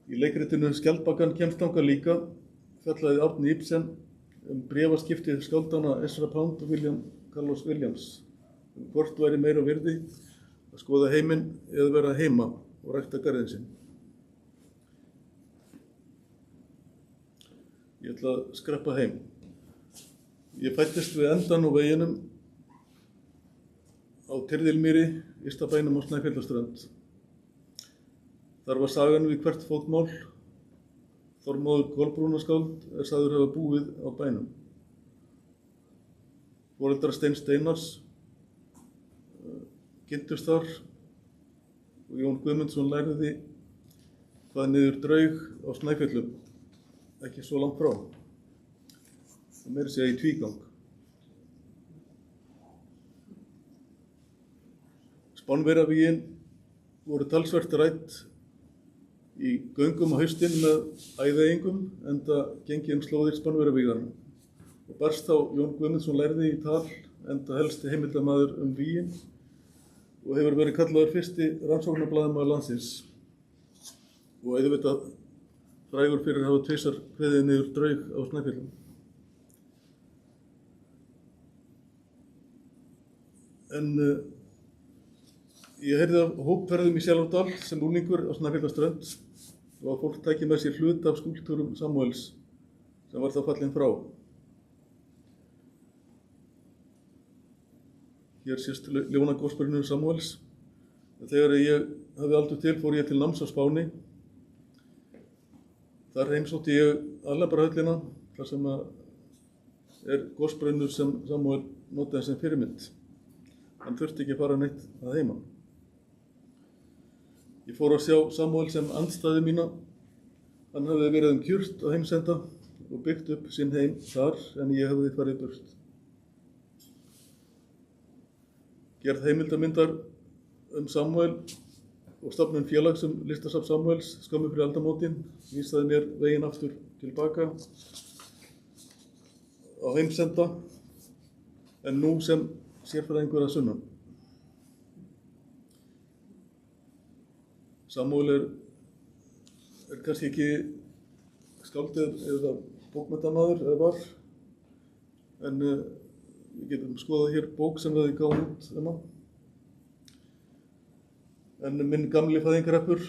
Í leikritinu Skjaldbakan kemst þangað líka fjallaði Árni Ibsen bréfaskiptið skáldanna Ezra Pound og William Carlos Williams hvort væri meira virði að skoða heiminn eða vera heima og rækta garðinn sinn. Ég ætla að skreppa heim. Ég fæddist við endan á veginum á Tyrðilmýri, ysta bænum á Snæfjallaströnd. Þar var sagan við hvert fótmál. Þormóður Kolbrúnarskáld sagður hafa búið á bænum. Foreldrar Steins Steinars kynntust þar og Jón Guðmundsson lærði hvað niður draug á Snæfjöllum, ekki svo langt frá. Og meira segja í tvígang. Spánverjavígin voru talsvert rædd í göngum á haustin með æðeyingum, enda gengi slóðir Spánverjavíganum. Og barst þá Jón Guðmundsson lærði í tal, enda helsti heimildamaður vígin og hefur verið kallaður fyrsti rannsóknarblaðamaður landsins. Og auðvitað frægur fyrir að hafa tvisvar kveðið niður draug á Snæfjöllum. En ég heyrði af hópferðum í Selárdal sem unglingur á Snæfjallaströnd og að fólk tæki með sér hluta af skúlptúrum Samúels sem var þá fallinn frá. Hér sést ljónagósperinu Samúels. Þegar ég hafði aldur til fór ég til náms á Spáni. Þar heimsótti ég Alhambra-höllina, þar sem er gósbrunur sem Samúel notaði sem fyrirmynd. Hann þurfti ekki að fara neitt að heiman. Ég fór að sjá Samúel sem andstæði mína. Hann hafði verið kjurt á heimsenda og byggt upp sinn heim þar en ég hafði farið burt. Gerð heimildamyndar Samúel og stofnun félags Listasafn Samúels skömmu fyrir aldamótin vísaði mér veginn aftur tilbaka á heimsenda en nú sem sérfræðingur að sunnan. Samúel er kannski ekki skáldið eða bókmenntamaður eða var, en við getum skoðað hér bók sem við gáum út hann. En minn gamli fæðingarhreppur,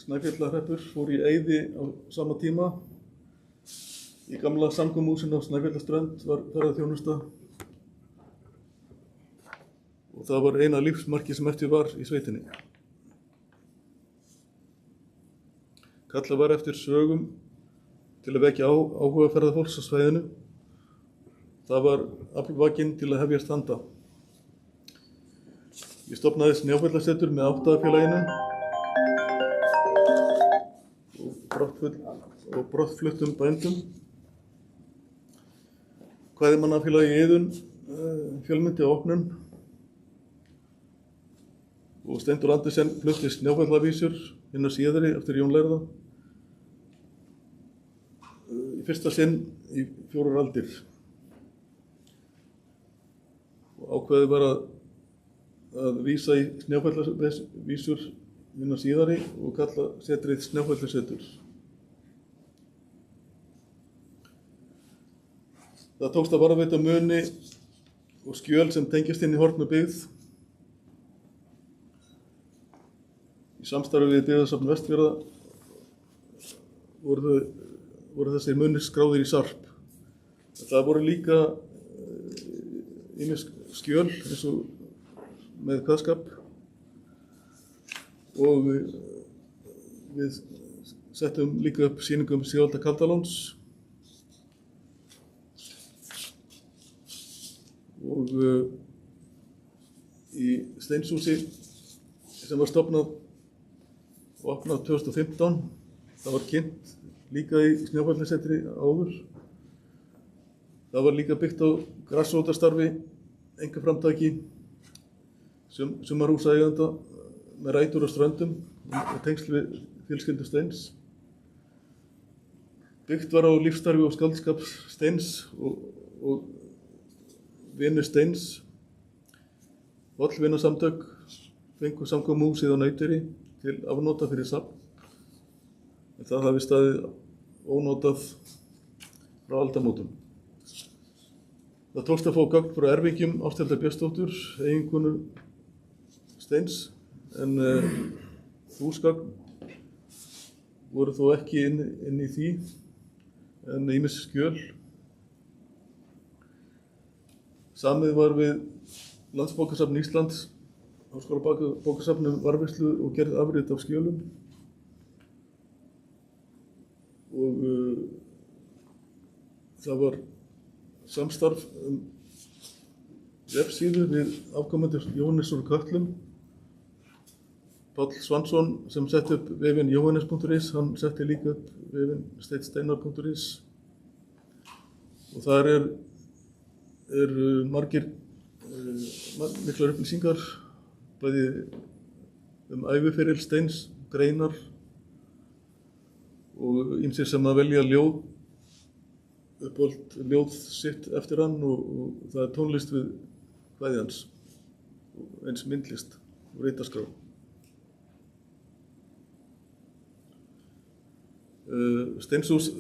Snæfjallahreppur, fór í eyði á sama tíma. Í gamla samkomuhúsinu á Snæfjallaströnd var ferðaþjónusta og það var eina lífsmarki sem eftir var í sveitinni. Kallað var eftir sögum til að vekja áhuga ferðafólks á svæðinu. Það var aflvakinn til að hefjast handa. Ég stofnaði Snjáfjallasetur með áttafélaginu og brottfluttum bændum. Kvæðimannafélagi Iðunn fjölmyndi á opnun og Steindór Andersen flutti Snjáfjallavísur inn á síðari eftir Jón lærða í fyrsta sinn í 4 aldir. Og ákveðið var að vísa í Snjáfjallavísur inn á síðari og kalla setrið Snjáfjallasetur. Það tókst að varðveita muni og skjöl sem tengjast inn í Hornbyggð í samstarfi við Byggðasafn Vestfjarða voru þessir munir skráðir í sarp. Það voru líka ýmis skjöl eins og með kveðskap og við settum líka upp sýningu Sigvalda Kaldalóns og í Steinshúsi sem var stofnað og opnað 2015. Það var kynnt líka í Snjáfjallasetri áður. Það var líka byggt á grasrótarstarfi, einkaframtaki, sumarhúsaeigenda með rætur á ströndum og tengsl við fjölskyldu Steins. Byggt var á lífsstarfi og skáldskap Steins og vinnu Steins. Hollvinasamtök fengu samkomuhúsið á Nauteyri til afnota fyrir safn, en það hafi staðið ónotað frá aldamótum. Það tókst að fá gögn frá erfingjum Ásthildar Björnsdóttur, eiginkonu Steins, en húsgögn voru þó ekki inn í því, en ýmis skjöl. Samið var við Landsbókasafn Íslands, Háskólabókasafn varðveislu og gerð afrit af skjölum. Og það var samstarf vefsíðu við afkomendur Jóhannes úr Kötlum. Páll Svansson sem setti upp vefinn Jóhannes.is, hann setti líka upp vefinn steinsteinar.is og þar er miklar upplýsingar bæði æviferil Steins, greinar og ýmsir sem að velja ljóð sitt eftir hann og það er tónlist við kvæði hans og eins myndlist og ritaskrá. Steinshús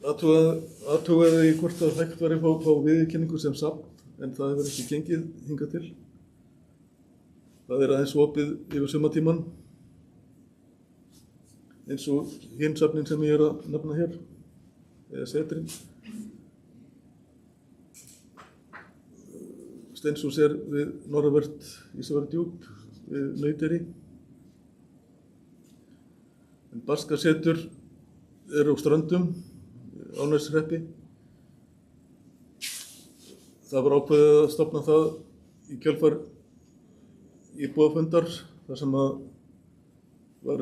athugaði hvort að hægt væri að fá viðurkenningu sem safn, en það hefur ekki gengið hingað til. Það er aðeins opið yfir sumartímann, eins og hinn safnin sem ég er að nefna hér, eða setrin. Steinshús er við norðanvert Ísafjarðardjúp, við Nauteyri. En Barskasetur er á Ströndum, Árneshreppi. Það var ákveðið að stofna það í kjölfar íbúafundar, þar sem að var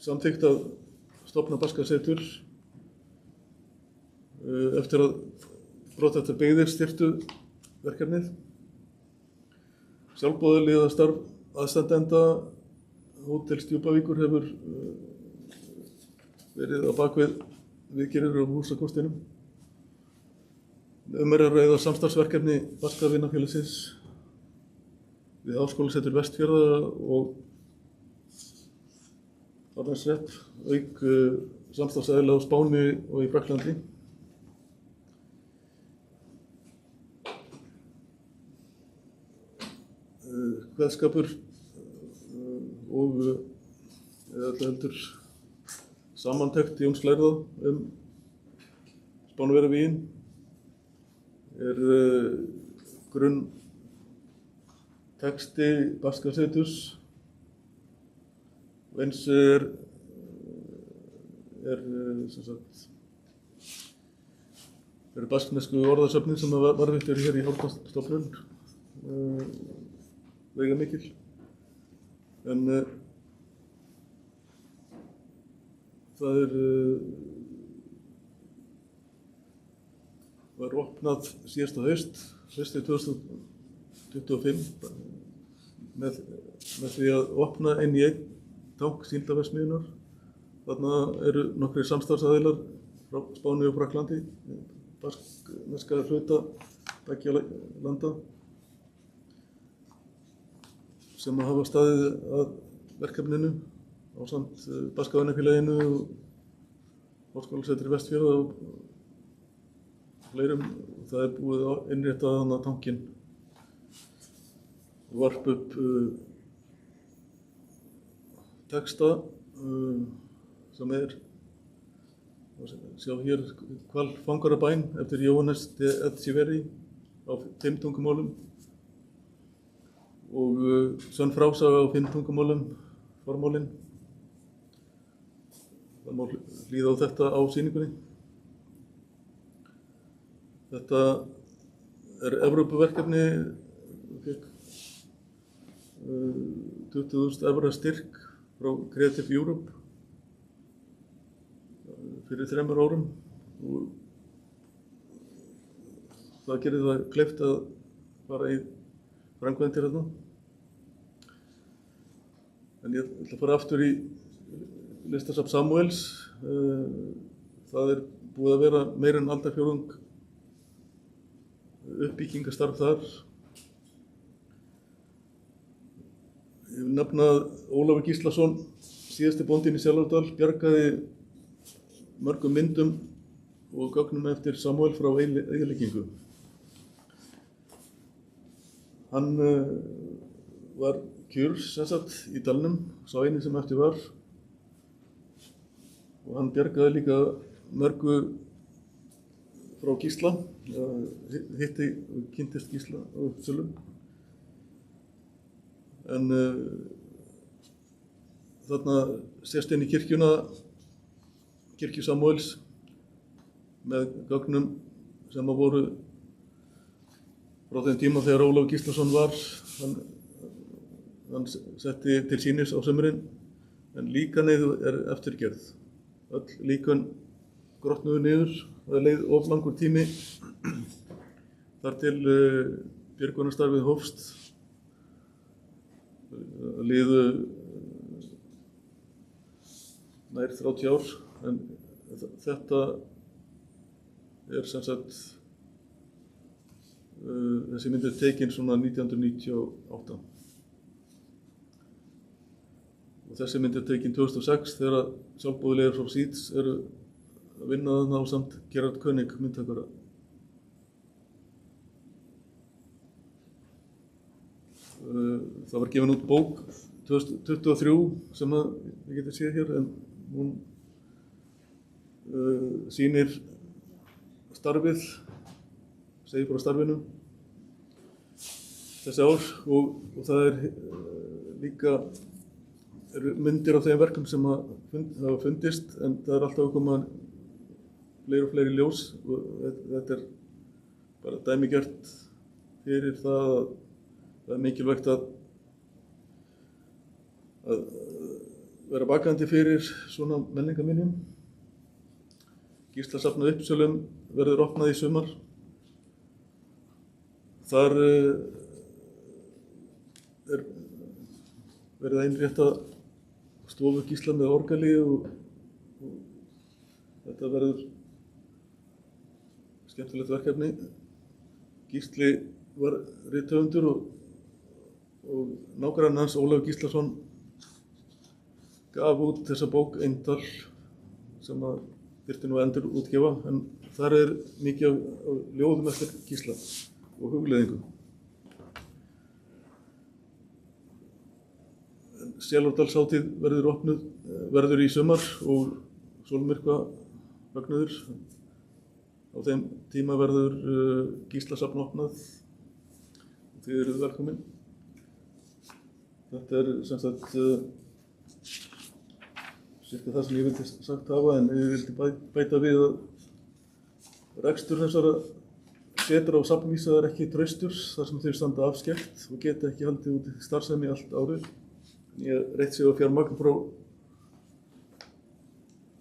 samþykkt að stofna Barskasetur eftir að Brothættar byggðir styrktu verkefnið. Sjálfboðaliðastarf aðstandenda Hótels Djúpavíkur hefur verið á bakvið viðgerðir á húsakostinum. Er að ræða samstarfsverkefni Barskavinafélagsins við Háskólasetur Vestfjarða og Árneshrepp, auk samstarfsaðila á Spáni og í Frakklandi. Kveðskapur og eða heldur samantekt Jóns lærða Spánverjavíginn er grunn texti Barskaseturs Og eins er sem sagt eru basknesku orðasöfnin sem varðveitt eru hér í Árnastofnun veigamikil. En það var opnað síðasta haustið 2025 með því að opna inn í einn tank síldarverksmiðjunnar. Þarna eru nokkrir samstarfsaðilar frá Spáni og Frakklandi, baskneska hluta beggja landa, sem hafa staðið að verkefninu ásamt Baska Vinafélaginu og Háskólasetri Vestfjarða og fleirum. Það búið að innrétta þarna tankinn og varpa upp texta sem sjá hér Hvalfangarabæn eftir Jóhannes de Echeverri á 5 tungumálum og sönn frásaga á 5 tungumálum, formálinn. Það má hlýða á þetta á sýningunni. Þetta Evrópuverkefni, fékk 20.000 evra styrk frá Creative Europe fyrir 3 árum og það gerði það kleift að fara í framkvæmdir þarna. En ég ætla að fara aftur í Listasafn Samúels. Það búið að vera meira en aldarfjórðung uppbyggingarstarf þar. Ég vil nefna að Ólafur Gíslason, síðasti bóndinn í Selárdal, bjargaði mörgum myndum og gögnum eftir Samúel frá eyðileggingu. Hann var kjur í dalnum, sá eini sem eftir var, og hann bjargaði líka mörgu frá Gísla, hitti og kynntist Gísla á Uppsölum. En þarna sést inn í kirkjuna, kirkju Samúels, með gögnum sem voru frá þeim tíma þegar Ólafur Gíslason var. Hann setti til sýnis á sumrin, en líkanið eftirgerð. Öll líkön grotnuðu niður, það leið of langur tími þar til björgunarstarfið hófst. Liðu nær 30 ár, en þetta sem sagt, þessi mynd tekin svona 1998. Og þessi mynd tekin 2006 þegar sjálfboðaliðar frá Seeds eru að vinna þarna ásamt Gerard König myndhöggvara. Það var gefin út bók 2023 sem við getum séð hér, en hún sýnir starfið, segir frá starfinu þessi ár, og það líka myndir af þeim verkum sem hafa fundist, en það alltaf að koma fleiri og fleiri ljós, og þetta bara dæmigert fyrir það að það mikilvægt að vera vakandi fyrir svona menningarminjum. Gíslasafn á Uppsölum verður opnað í sumar. Þar verið að innrétta stofu Gísla með orgeli og þetta verður skemmtilegt verkefni. Gísli var rithöfundur og nágranni hans, Ólafur Gíslason, gaf út þessa bók Eindal sem þyrfti nú að endurútgefa, en þar mikið af ljóðum eftir Gísla og hugleiðingum. Selárdalshátíð verður í sumar og sólmyrkva fögnuður. Á þeim tíma verður Gíslasafn opnað og þið eruð velkomin. Þetta sem sagt cirka það sem ég vildi sagt hafa, en ég vildi bæta við að rekstur þessara setra og safnvísa er ekki traustur þar sem þau standa afskekt og geta ekki haldið út í starfsemi allt árið. Ég reitt sig á fjármagn frá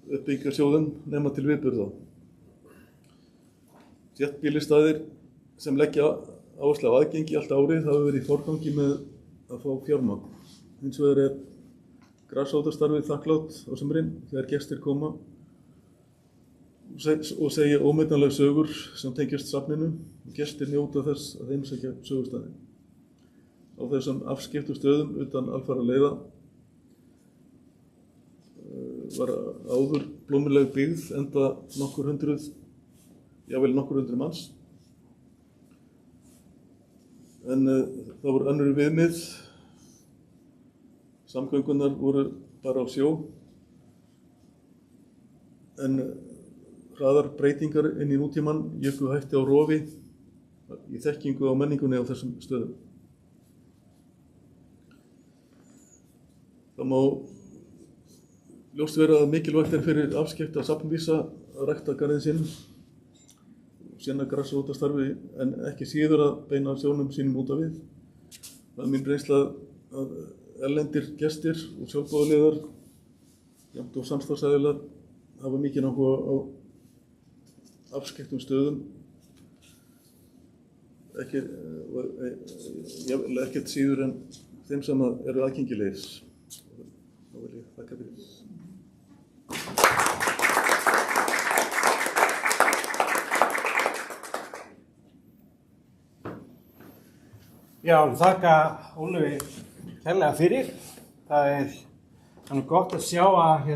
uppbyggingarsjóðum nema til viðburða. Þéttbýlisstaðir sem leggja áherslu á aðgengi allt árið hafa verið í forgangi með að fá fjármagn. Hins vegar er grasrótarstarfið þakklátt á sumrin þegar gestir koma og segja ómetanlega sögur sem tengjast safninu og gestir njóta þess að heimsækja sögustæði. Á þessum afskiptu stöðum utan alfara leiða var áður blómleg byggð enda nokkur hundruð manns. En það voru önnur viðmið. Samgöngunar voru bara á sjó. En hraðar breytingar inn í nútímann juku hætti á rofi í þekkingu á menningunni á þessum stöðum. Það má ljóst vera að mikilvægt fyrir afskipta safnvísa að rækta garðinn sinn og sinna grasrótarstarfi en ekki síður að beina sjónum sínum út af við. Það er mín reynsla að erlendir gestir og sjálfboðaliðar jafnt og samstarfsaðilar hafa mikinn áhuga á afskekktum stöðum, ekkert síður en þeim sem eru aðgengilegir. Þá vil ég þakka fyrir. Já, þakka Ólafi kærlega fyrir. Það er gott að sjá að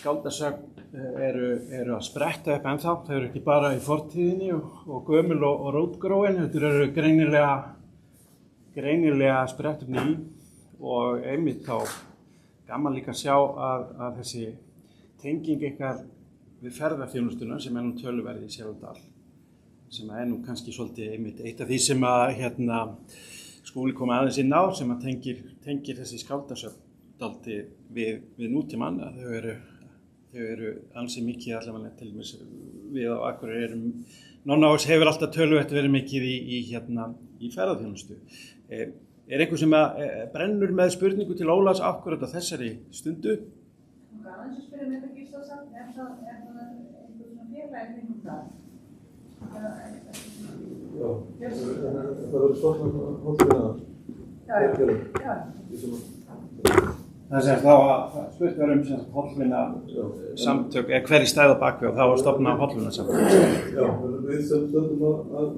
skáldasöfn eru að spretta upp ennþá. Þau eru ekki bara í fortíðinni og gömul og rótgróin. Þetta eru greinilega sprett upp ný og einmitt þá gaman líka að sjá að þessi tenging ykkar við ferðarþjónustuna sem er nú töluverð í Selárdal, sem er nú kannski svolítið einmitt eitt af því sem að Skúli kom aðeins inn á, sem að tengir þessi skáldasöfn dálítið við nútímann. Þau eru ansi mikið allavega til dæmis við á Akureyri Nonnahús hefur alltaf töluvert verið mikið í ferðarþjónustu. Er einhver sem brennur með spurningu til Ólafs akkúrat á þessari stundu? Aðeins að spyrja þetta Gíslason, er það einhver svona félagi kringum það? Já, það verður stofnað hóllvinnaðar. Já. Það þá að spurt var hollvinna samtök, hver í stæða bakvið og þá að stofna hollvinnasamtök. Já, við sem stöndum að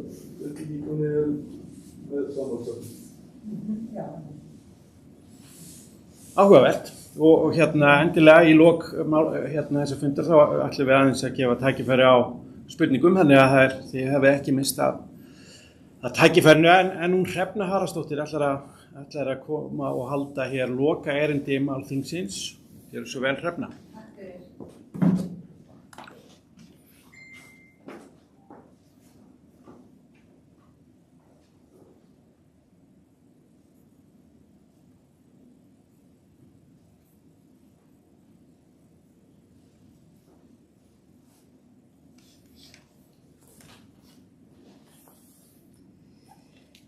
uppbyggingunni með samfélagsstofnun. Já. Áhugavert og endilega í lok þessa fundar þá ætlum við aðeins að gefa tækifæri á spurningum, þannig að þið hefði ekki mistað að tækifærinu en hún Hrefna Haraldsdóttir ætlar að koma og halda hér loka erindi málþingsins. Gjörðu svo vel, Hrefna. Takk fyrir.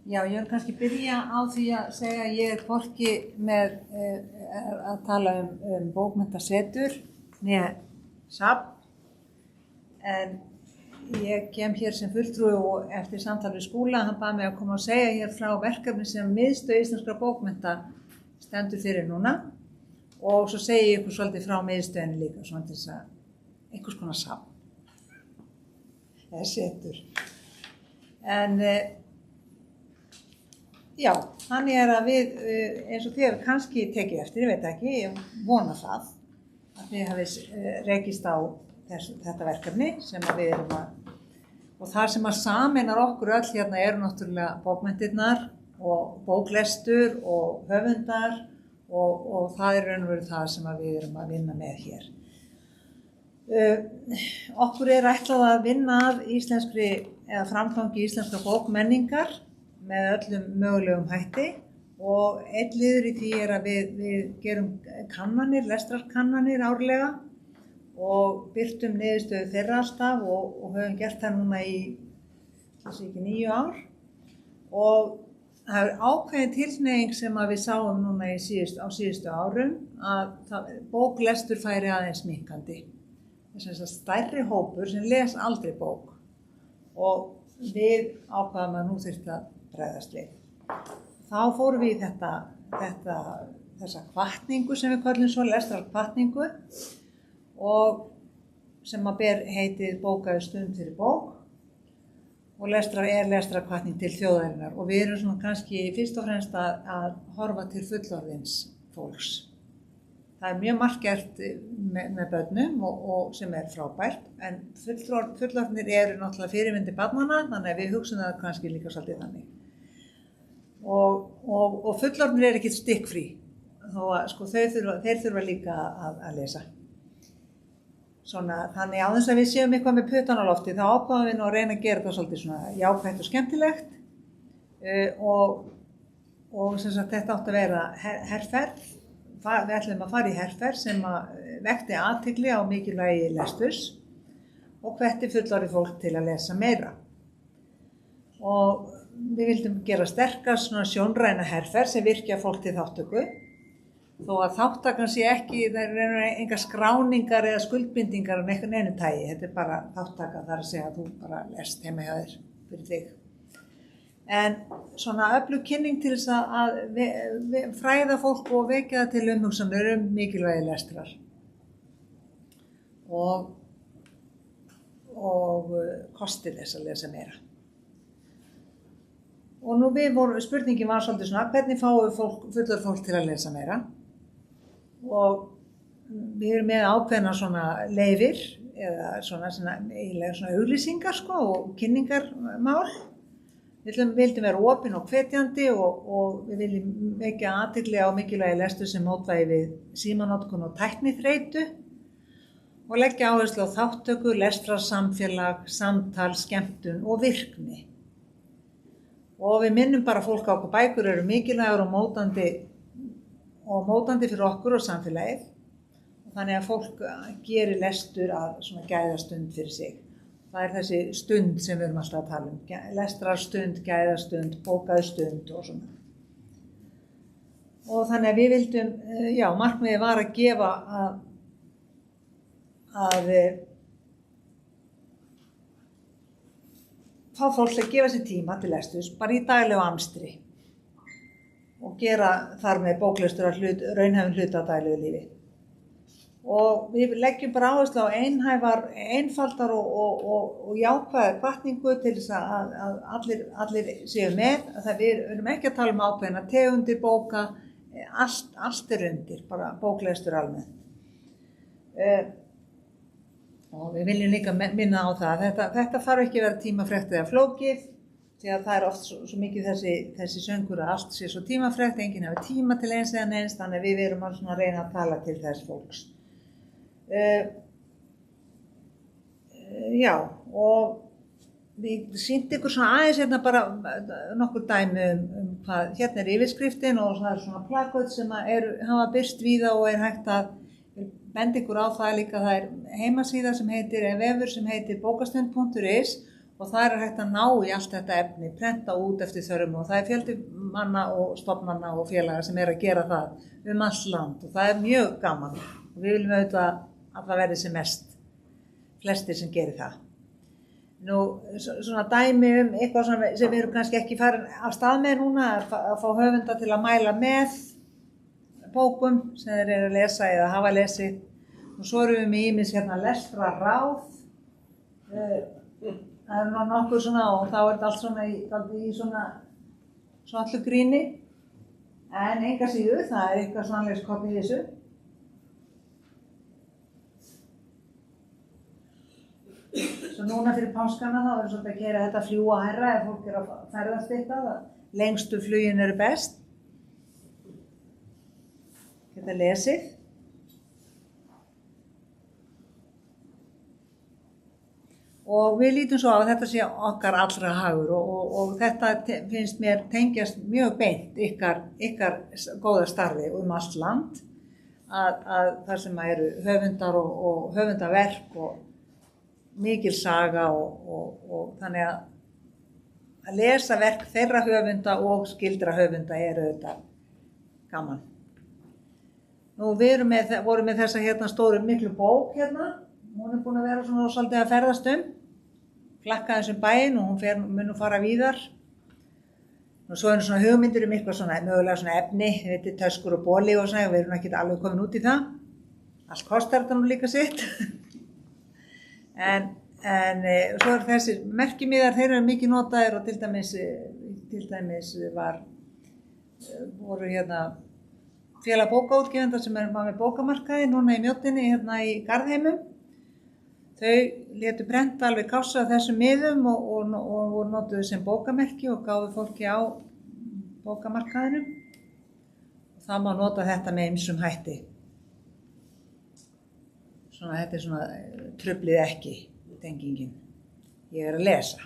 Já, ég vil kannski byrja á því að segja að ég hvorki með að tala bókmenntasetur né safn, en ég kem hér sem fulltrúi og eftir samtal við Skúla, hann bað mig að koma og segja hér frá verkefni sem Miðstöð íslenskra bókmennta stendur fyrir núna og svo segi ég ykkur svolítið frá miðstöðinni líka, svona til þess að einhvers konar safn eða setur. En já, þannig að við, eins og þið hefur kannski tekið eftir, ég veit ekki, ég vona það, að þið hafið rekist á þetta verkefni sem við erum og það sem að sameinar okkur öll hérna eru náttúrulega bókmenntirnar og bóklestur og höfundar og það er raun og veru það sem að við erum að vinna með hér. Okkur er ætlað að vinna að íslenskri eða framgangi íslenskra bókmenningar með öllum mögulegum hætti og einn liður í því að við gerum kannanir, lestrarkannanir árlega og birtum niðurstöðu þeirra alltaf og höfum gert það núna í, þessi ekki 9 ár og það er ákveðin tilhneiging sem að við sáum núna á síðustu árum að bóklestur færi aðeins minnkandi. Þess að stærri hópur sem les aldrei bók og við ákvaðum að nú þyrfti að bregðast við. Þá fórum við í þessa hvatningu sem við köllum svo, lestrarhvatningu og sem að ber heitið Bókaðu stund fyrir bók og lestrarhvatning til þjóðarinnar og við erum svona kannski fyrst og fremst að horfa til fullorðins fólks. Það er mjög margt gert með börnum og sem er frábært en fullorðnir eru náttúrulega fyrirmyndir barnanna þannig að við hugsaum það kannski líka svolítið þannig. Og fullorðnir eru ekkert stikkfrí þó að sko, þeir þurfa líka að lesa. Svona, þannig á þess að við séum eitthvað með puttan á lofti þá ákváðum við nú að reyna að gera það svolítið svona jákvætt og skemmtilegt og sem sagt þetta átti að vera herferð. Við ætlum að fara í herferð sem vekti athygli á mikilvægi lesturs og hvetti fullorðið fólk til að lesa meira. Og við vildum gera sterkast svona sjónræna herferð sem virkja fólk til þáttöku. Þó að þáttakan sé ekki, það eru engar skráningar eða skuldbindingar af neinu tagi. Þetta er bara þáttaka, það er að segja að þú bara lest heima hjá þér fyrir þig. En svona öflug kynning til þess að fræða fólk og vekja það til umhugsanir mikilvægi lestrar. Og kostir þess að lesa meira. Og nú spurningin var svolítið svona, hvernig fáum við fullorðið fólk til að lesa meira? Og við erum með ákveðna svona leiðir eða eiginlega svona auglýsingar sko og kynningarmál. Við vildum vera opin og hvetjandi og við viljum vekja athygli á mikilvægi lestur sem mótvægi við símanotkun og tækniþreytu og leggja áherslu á þáttöku, lestrarsamfélag, samtal, skemmtun og virkni. Og við minnum bara fólk á hvað bækur eru mikilvægar og mótandi fyrir okkur og samfélagið. Þannig að fólk gerir lestur að svona gæðastund fyrir sig. Það er þessi stund sem við erum alltaf að tala um. Lestrarstund, gæðastund, bókaðu stund og svona. Og þannig að við vildum, markmiðið var að gefa að fá fólk að gefa sér tíma til lesturs, bara í daglegu amstri og gera þar með bóklestur að raunhæfum hluta á daglegu lífi. Og við leggjum bara áherslu á einfaldar og jákvæða hvatningu til þess að allir séu með. Við erum ekki að tala um ákveðna tegundir bóka, allt er undir, bara bóklestur almennt. Og við viljum líka minna á það að þetta þarf ekki að vera tímafrekt eða flókið því að það er oft svo mikið þessi söngur að allt sé svo tímafrekt, enginn hefur tíma til eins eða neins, þannig að við erum að reyna að tala til þess fólks. Og við sýnt ykkur svona aðeins hérna bara nokkur dæmi hvað hérna er yfirskriftin og það er svona plakköt sem hafa birst víða og er hægt að benda ykkur á það líka, það er heimasíða sem heitir, vefur sem heitir bókastund.is og það er hægt að ná í allt þetta efni, prenta út eftir þörfum og það er fjöldi manna og stofnanna og félaga sem er að gera það allt land og það er mjög gaman og við viljum auðvitað að það verði sem flestir sem gerir það. Nú, svona dæmi eitthvað sem við erum kannski ekki farin af stað með núna að fá höfunda til að mæla með bókum sem þeir eru að lesa eða hafa lesið og svo erum við með ýmis lestrarráð. Það er nokkuð svona og þá er þetta allt svona í svona allu gríni en enga síður, það er eitthvað sannleikskorn í þessu. Svo núna fyrir páskana þá er svolítið að gera þetta fljúga hærra ef fólk er að ferðast eitthvað, lengstu flugin eru best. Geta lesið. Og við lítum svo á að þetta sé okkar allra hagur og þetta finnst mér tengjast mjög beint ykkar góða starfi allt land að þar sem eru höfundar og höfundaverk og mikil saga og þannig að lesa verk þeirra höfunda og skyldra höfunda auðvitað gaman. Nú við vorum með þessa hérna stóru miklu bók hérna, hún búin að vera svona svolítið að ferðast flakka þessum bæinn og hún mun fara víðar. Og svo svona hugmyndir eitthvað svona, mögulega svona efni, töskur og bóli og svona, við erum ekki alveg komin út í það. Allt kostar þetta nú líka sitt. En svo þessir merkimiðar, þeir eru mikið notaðir og til dæmis voru hérna félag bókaútgefenda sem með bókamarkaði núna í Mjóddinni hérna í Garðheimum. Þau létu prenta alveg kássa af þessum miðum og notuðu sem bókamerki og gáfu fólki á bókamarkaðinum. Og það má nota þetta með ýmsum hætti. Þetta svona truflið ekki, tengingin. Ég að lesa.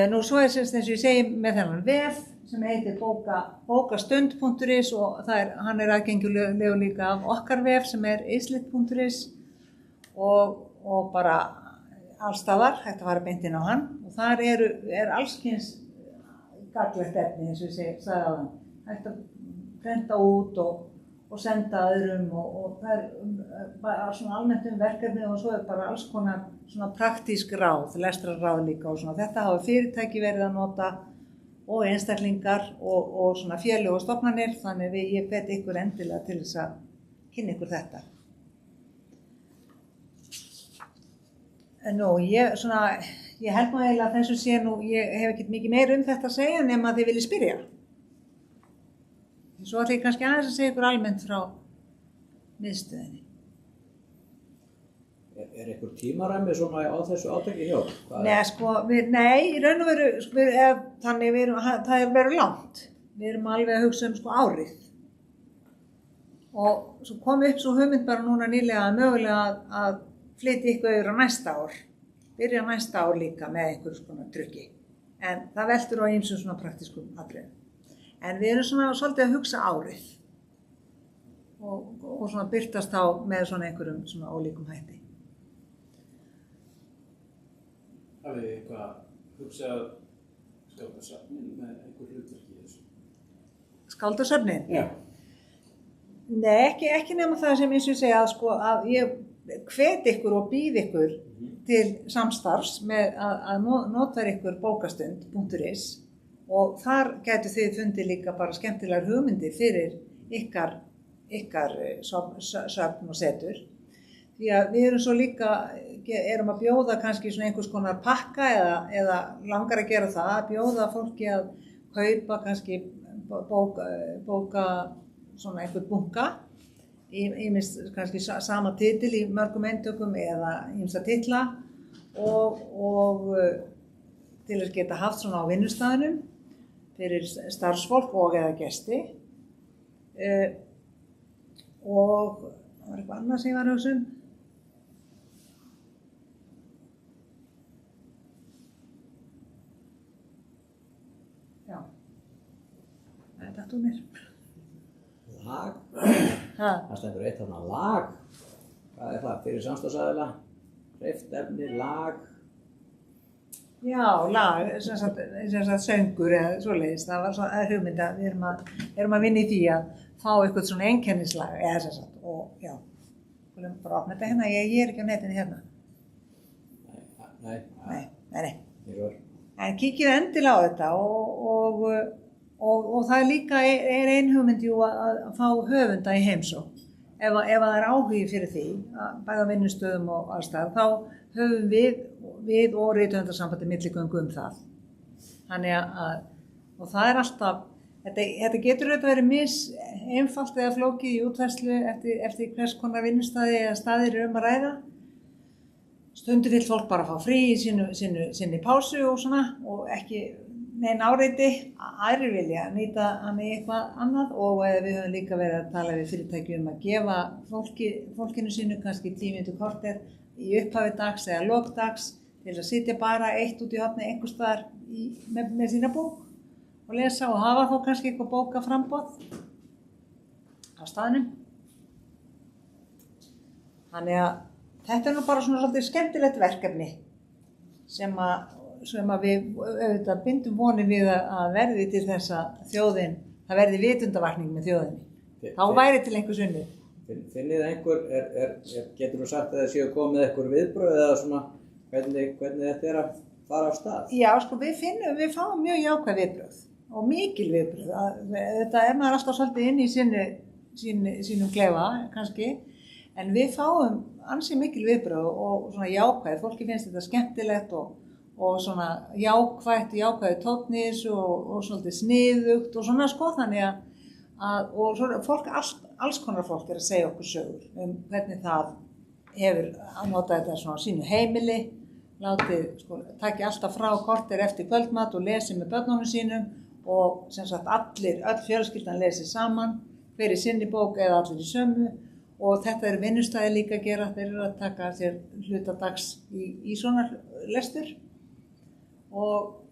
Nú svo eins og ég segi með þennan vef sem heitir bókastund.is og hann aðgengilegur líka af okkar vef sem islit.is og bara allstaðar, hægt að fara beint inn á hann og þar allskyns gagnlegt efni eins og ég sagði áðan, hægt að prenta út og senda öðrum og það bara svona almennt verkefni og svo bara alls konar svona praktísk ráð, lestrarráð líka og svona þetta hafa fyrirtæki verið að nota og einstaklingar og svona félög og stofnanir þannig ég hvet ykkur endilega til þess að kynna ykkur þetta. Nú, ég held nú eiginlega að þessu sé nú, ég hef ekkert mikið meira þetta að segja nema að þið viljið spyrja. Svo ætla ég kannski aðeins að segja ykkur almennt frá miðstöðinni. Er einhver tímaræmi svona á þessu átaki hjá? Nei, í raun og veru, þannig það verið langt. Við erum alveg að hugsa árið. Og svo kom upp svo hugmynd bara núna nýlega mögulega að flytja ykkur yfir á næsta ár. Byrja næsta ár líka með einhverjum svona trukki. En það veltur á ýmsum svona praktískum atriðum. En við erum svona svolítið að hugsa árið. Og svona birtast þá með svona einhverjum svona ólíkum hætti. Hafið þið eitthvað hugsað skáldarsöfnin með einhver hlutverki í þessu? Skáldarsöfnin? Já. Nei, ekki nema það sem eins og ég segja að ég hvet ykkur og býð ykkur til samstarfs með að notfæra ykkur bókastund.is og þar gætu þið fundið líka bara skemmtilegar hugmyndir fyrir ykkar söfn og setur. Því að við erum svo líka, erum að bjóða kannski svona einhvers konar pakka eða langar að gera það, að bjóða fólki að kaupa kannski bóka svona einhvern bunka, ýmist kannski sama titil í mörgum eintökum eða ýmsa titla og til að geta haft svona á vinnustaðnum fyrir starfsfólk og eða gesti. Og það var eitthvað annað sem ég var að hugsa Já, það datt úr mér. Lag? Það stendur eitt þarna lag. Hvað það fyrir samstarfsaðila? Hreyft efni, lag? Já, lag, sem sagt söngur eða svoleiðis. Það var svona hugmynd að við erum að vinna í því að fá eitthvað svona einkennislag eða sem sagt og já, við viljum bara opna þetta hérna. Ég er ekki á netinu hérna. Nei. En kíkið endilega á þetta og það líka ein hugmynd að fá höfunda í heimsókn. Ef það er áhugi fyrir því, bæði á vinnustöðum og alls þar, þá höfum við og rithöfundasambandið milligöngu það. Þannig og það er alltaf, þetta getur auðvitað verið einfalt eða flókið í útfærslu eftir hvers konar vinnustæði eða staðir að ræða. Stundum vill fólk bara fá frí í sinni pásu og svona og ekki neinn áreiti, aðrir vilja nýta hann í eitthvað annað og við höfum líka verið að tala við fyrirtæki að gefa fólkinu sínu kannski 10 mínútur korter í upphafi dags eða lok dags til að sitja bara eitt út í horni einhvers staðar með sína bók og lesa og hafa þó kannski eitthvað bókaframboð á staðnum. Þannig að þetta nú bara svona svolítið skemmtilegt verkefni sem að við auðvitað bindum vonir við að verði til þess að þjóðin, það verði vitundavakning með þjóðinni. Þá væri til einhvers unnið. Finnið einhver, getur þú sagt að það séu komið einhver viðbrögð eða svona hvernig þetta að fara af stað? Já, sko við fáum mjög jákvæð viðbrögð og mikil viðbrögð. Þetta maður alltaf svolítið inn í sínum klefa kannski, en við fáum ansi mikil viðbrögð og svona jákvæð. Fólki finnst þetta skemmtilegt og svona jákvæð tónnis og svolítið sniðugt og svona sko, þannig og svona fólk, alls konar fólk að segja okkur sögur hvernig það hefur að nota þetta svona á sínu heimili, taki alltaf frá korter eftir kvöldmat og lesi með börnunum sínum og sem sagt öll fjölskyldan lesi saman, hver í sinni bók eða allir í sömu og þetta vinnustæði líka að gera, þeir eru að taka sér hluta dags í svona lestur og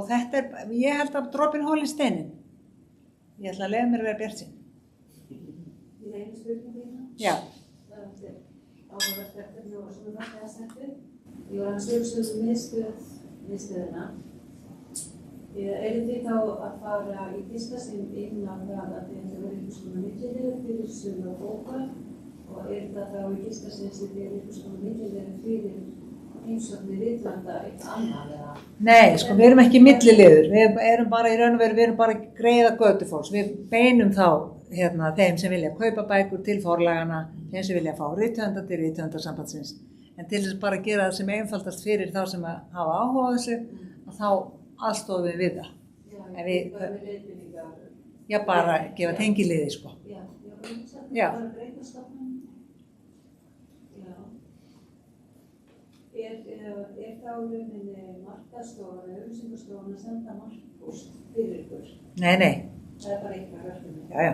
þetta ég held að dropinn hóli steinin. Ég ætla að leyfa mér að vera bjartsýn. Í einu spurningina? Já. Það er áhugavert verkefni og svona það settu. Ég var að sögusögðu miðstöðina. Eru þið þá að fara í fyrsta sinn inn á það að þið verður einhvers konar milliliður fyrir sömu bókar og það þá í fyrsta sinn sem þið einhvers konar milliliður fyrir heimsóknir rithöfunda eitthvað annað eða? Nei, sko við erum ekki milliliður, við erum bara í raun og veru, við erum bara að greiða götu fólks, við beinum þá þeim sem vilja kaupa bækur til forlagana, þeim sem vilja fá rithöfunda til rithöfundasambandsins, en til þess bara að gera það sem einfaldast fyrir þá sem hafa áhuga á þessu, að þá aðstofum við við það. Já, bara með leiðbeiningar. Já, bara gefa tengiliði sko. Já, bara breyta stofnum. Já. Er þá rauninni markaðstofan eða auglýsingastofan að senda markpóst fyrir ykkur? Nei. Það er bara eitthvað verkefni? Já.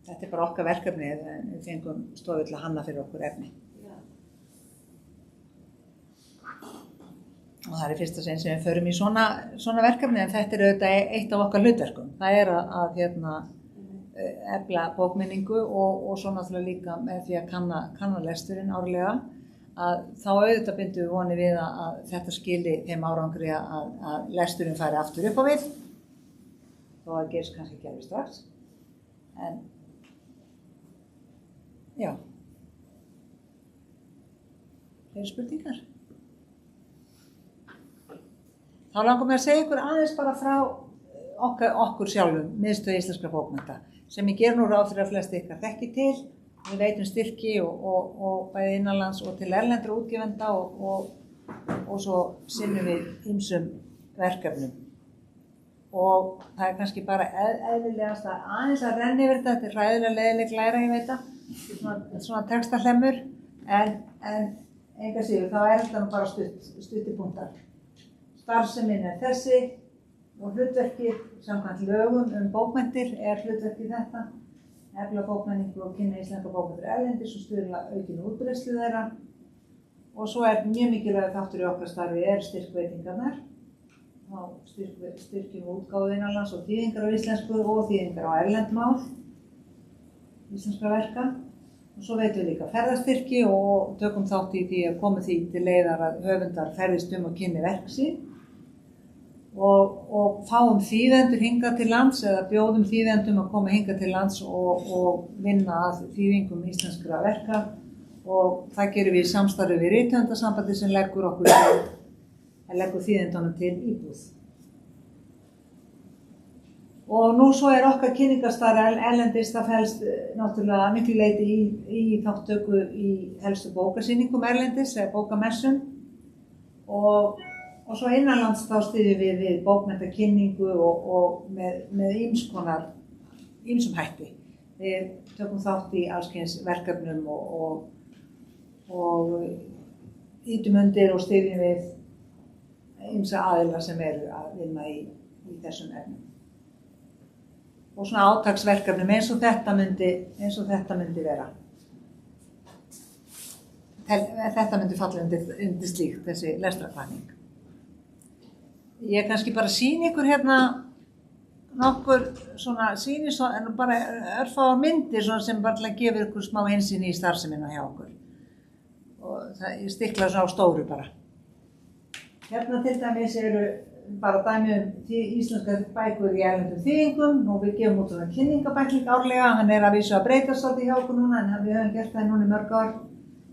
Þetta er bara okkar verkefni en við fengum stofu til að hanna fyrir okkur efni. Já. Og það er fyrsta sinn sem við förum í svona verkefni en þetta er auðvitað eitt af okkar hlutverkum. Það er að efla bókmenningu og svo náttúrulega líka með því að kanna lesturinn árlega að þá auðvitað bindum við vonir við að þetta skili þeim árangri að lesturinn færi aftur upp á við þó að það gerist kannski ekki alveg strax en já fleiri spurningar þá langar mér að segja ykkur aðeins bara frá okkur sjálfum miðstöð íslenskra bókmennta sem ég ger nú ráð fyrir að flest ykkar þekki til. Við veitum styrki og bæði innanlands og til erlendra útgefenda og svo sinnum við ýmsum verkefnum. Og það er kannski bara eðlilegast að aðeins að renna yfir þetta er hræðilega leiðileg læra, ég veit það, svona textahlemmur, en enga síður, þá er þetta nú bara stuttipunktar. Starfsemin er þessi og hlutverkið samkvæmt lögum bókmenntir er hlutverkið þetta. Efla bókmenningu og kynna íslenska bókmenntir erlendis og stuðla aukinu útbreiðslu þeirra. Og svo er mjög mikilvægur þáttur í okkar starfi styrkveitingarnar. Þá styrkjum við útgáfu innanlands og þýðingar á íslensku og þýðingar á erlend mál, íslenskra verka. Og svo veitum við líka ferðastyrki og tökum þátt í því að koma því til leiðar að höfundar ferðist og kynni verk sín. Og fáum þýðendur hingað til lands eða bjóðum þýðendum að koma hingað til lands og vinna að þýðingum íslenskra verka og það gerum við í samstarfi við Rithöfundasambandið sem leggur þýðendunum til íbúð. Og nú svo er okkar kynningarstarf erlendis það felst náttúrulega miklu leyti í þáttöku í helstu bókasýningum erlendis eða bókamessum og svo innanlands þá styðjum við bókmenntakynningu og með ýmsum hætti. Við tökum þátt í alls kyns verkefnum og ýtum undir og styðjum við ýmsa aðila sem eru að vinna í þessum efnum. Og svona átaksverkefnum eins og þetta myndi vera. þetta myndi falla undir slíkt, þessi lestrarhvatning. Ég kannski bara sýni ykkur hérna nokkur svona sýnis en bara örfáar myndir sem bara til að gefa ykkur smá innsýn í starfsemina hjá okkur. Og það stikla svona á stóru bara. Hérna til dæmis eru bara dæmi íslenska bækur í erlendum þýðingum og við gefum út svona kynningabækling árlega, hann að vísu að breytast svolítið hjá okkur núna en við höfum gert það núna í mörg ár.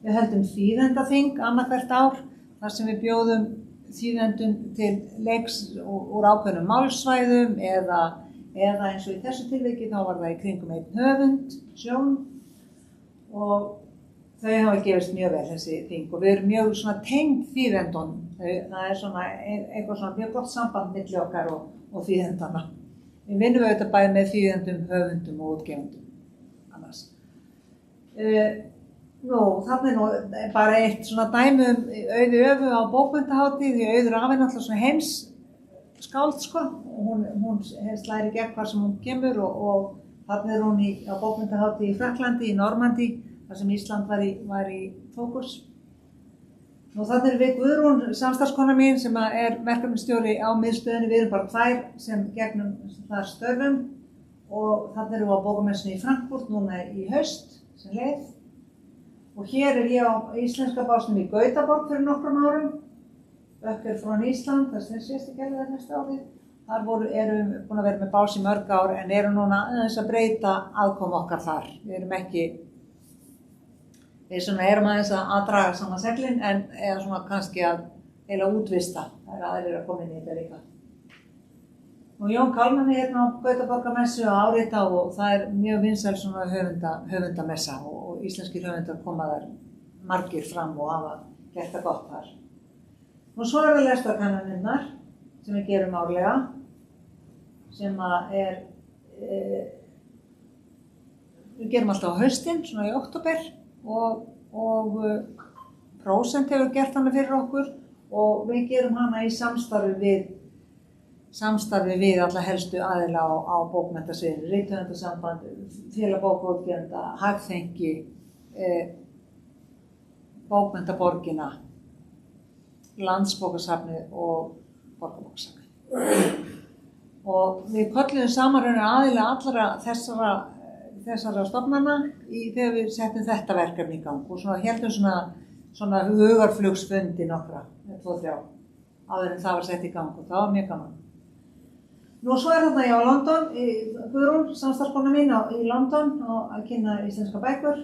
Við höldum þýðendaþing annað hvert ár þar sem við bjóðum þýðendum til leiks úr ákveðnum málsvæðum eða eins og í þessu tilviki þá var það í kringum einn höfund, Sjón, og þau hafa gefist mjög vel þessi þing og við erum mjög svona tengd þýðendunum. Það svona eitthvað svona mjög gott samband milli okkar og þýðendana. Við vinnum auðvitað bæði með þýðendum, höfundum og útgefendum annars. Þarna bara eitt svona dæmi Auði Öfu á bókmenntahátíð því Auður Afi náttúrulega svona heimsskáld sko og hún slæri gegn hvar sem hún kemur og þarna hún á bókmenntahátíð í Frakklandi, í Normandí þar sem Ísland var í fókus. Þarna við Guðrún, samstarfskona mín sem verkefnisstjóri á miðstöðinni, við erum bara tvær sem gegnum þar störfum og þarna erum við á bókamessunni í Frankfurt núna í haust sem leið. Og hér ég á íslenska básnum í Gautaborg fyrir nokkrum árum, Böcker frá Ísland, það sést ekki alveg næsta árið. Þar erum við búin að vera með bás í mörg ár en erum núna aðeins að breyta aðkomu okkar þar. Við erum aðeins að draga saman seglin en eða svona kannski að eiginlega útvista. Það aðrir að koma inn í þetta líka. Jón Kalman hérna á Gautaborgarmessu að árita og það mjög vinsæl svona höfundamessa og íslenskir höfundar koma þar margir fram og hafa gert það gott þar. Svo það lestrarkannanirnar sem við gerum árlega sem við gerum alltaf á haustin, svona í október og Prósent hefur gert hana fyrir okkur og við gerum hana í samstarfi við alla helstu aðila á bókmenntasviðinu, Rithöfundasamband, Félag bókaútgefenda, Hagþenki, Bókmenntaborgina, Landsbókasafnið og Borgarbókasafnið. Og við kölluðum saman aðila allra þessara stofnana þegar við settum þetta verkefni í gang og héldum svona hugarflugsfundi nokkra, 2-3 áður en það var sett í gang og það var mjög gaman. Svo þarna ég á London, Guðrún, samstarfskona mín í London að kynna íslenska bækur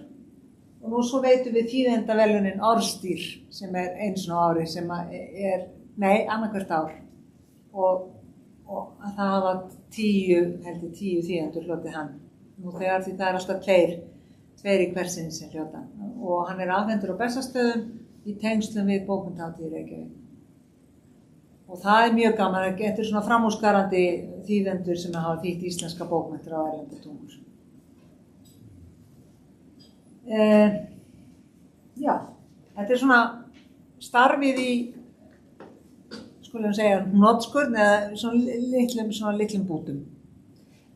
og svo veitum við þýðendaverðlaunin Orðstír sem einu sinni á ári sem annað hvert ár og það hafa 10 þýðendur hlotið hann. Þegar því það alltaf tveir í hversinn sem hljóta og hann afhentur á Bessastöðum í tengslum við bókmenntahátíð í Reykjavík. Og það mjög gaman, þetta svona framúrskarandi þýðendur sem hafa þýtt íslenska bókmenntir á erlendar tungur. Þetta svona starfið í, skulum segja, hnotskurn eða svona litlum bútum.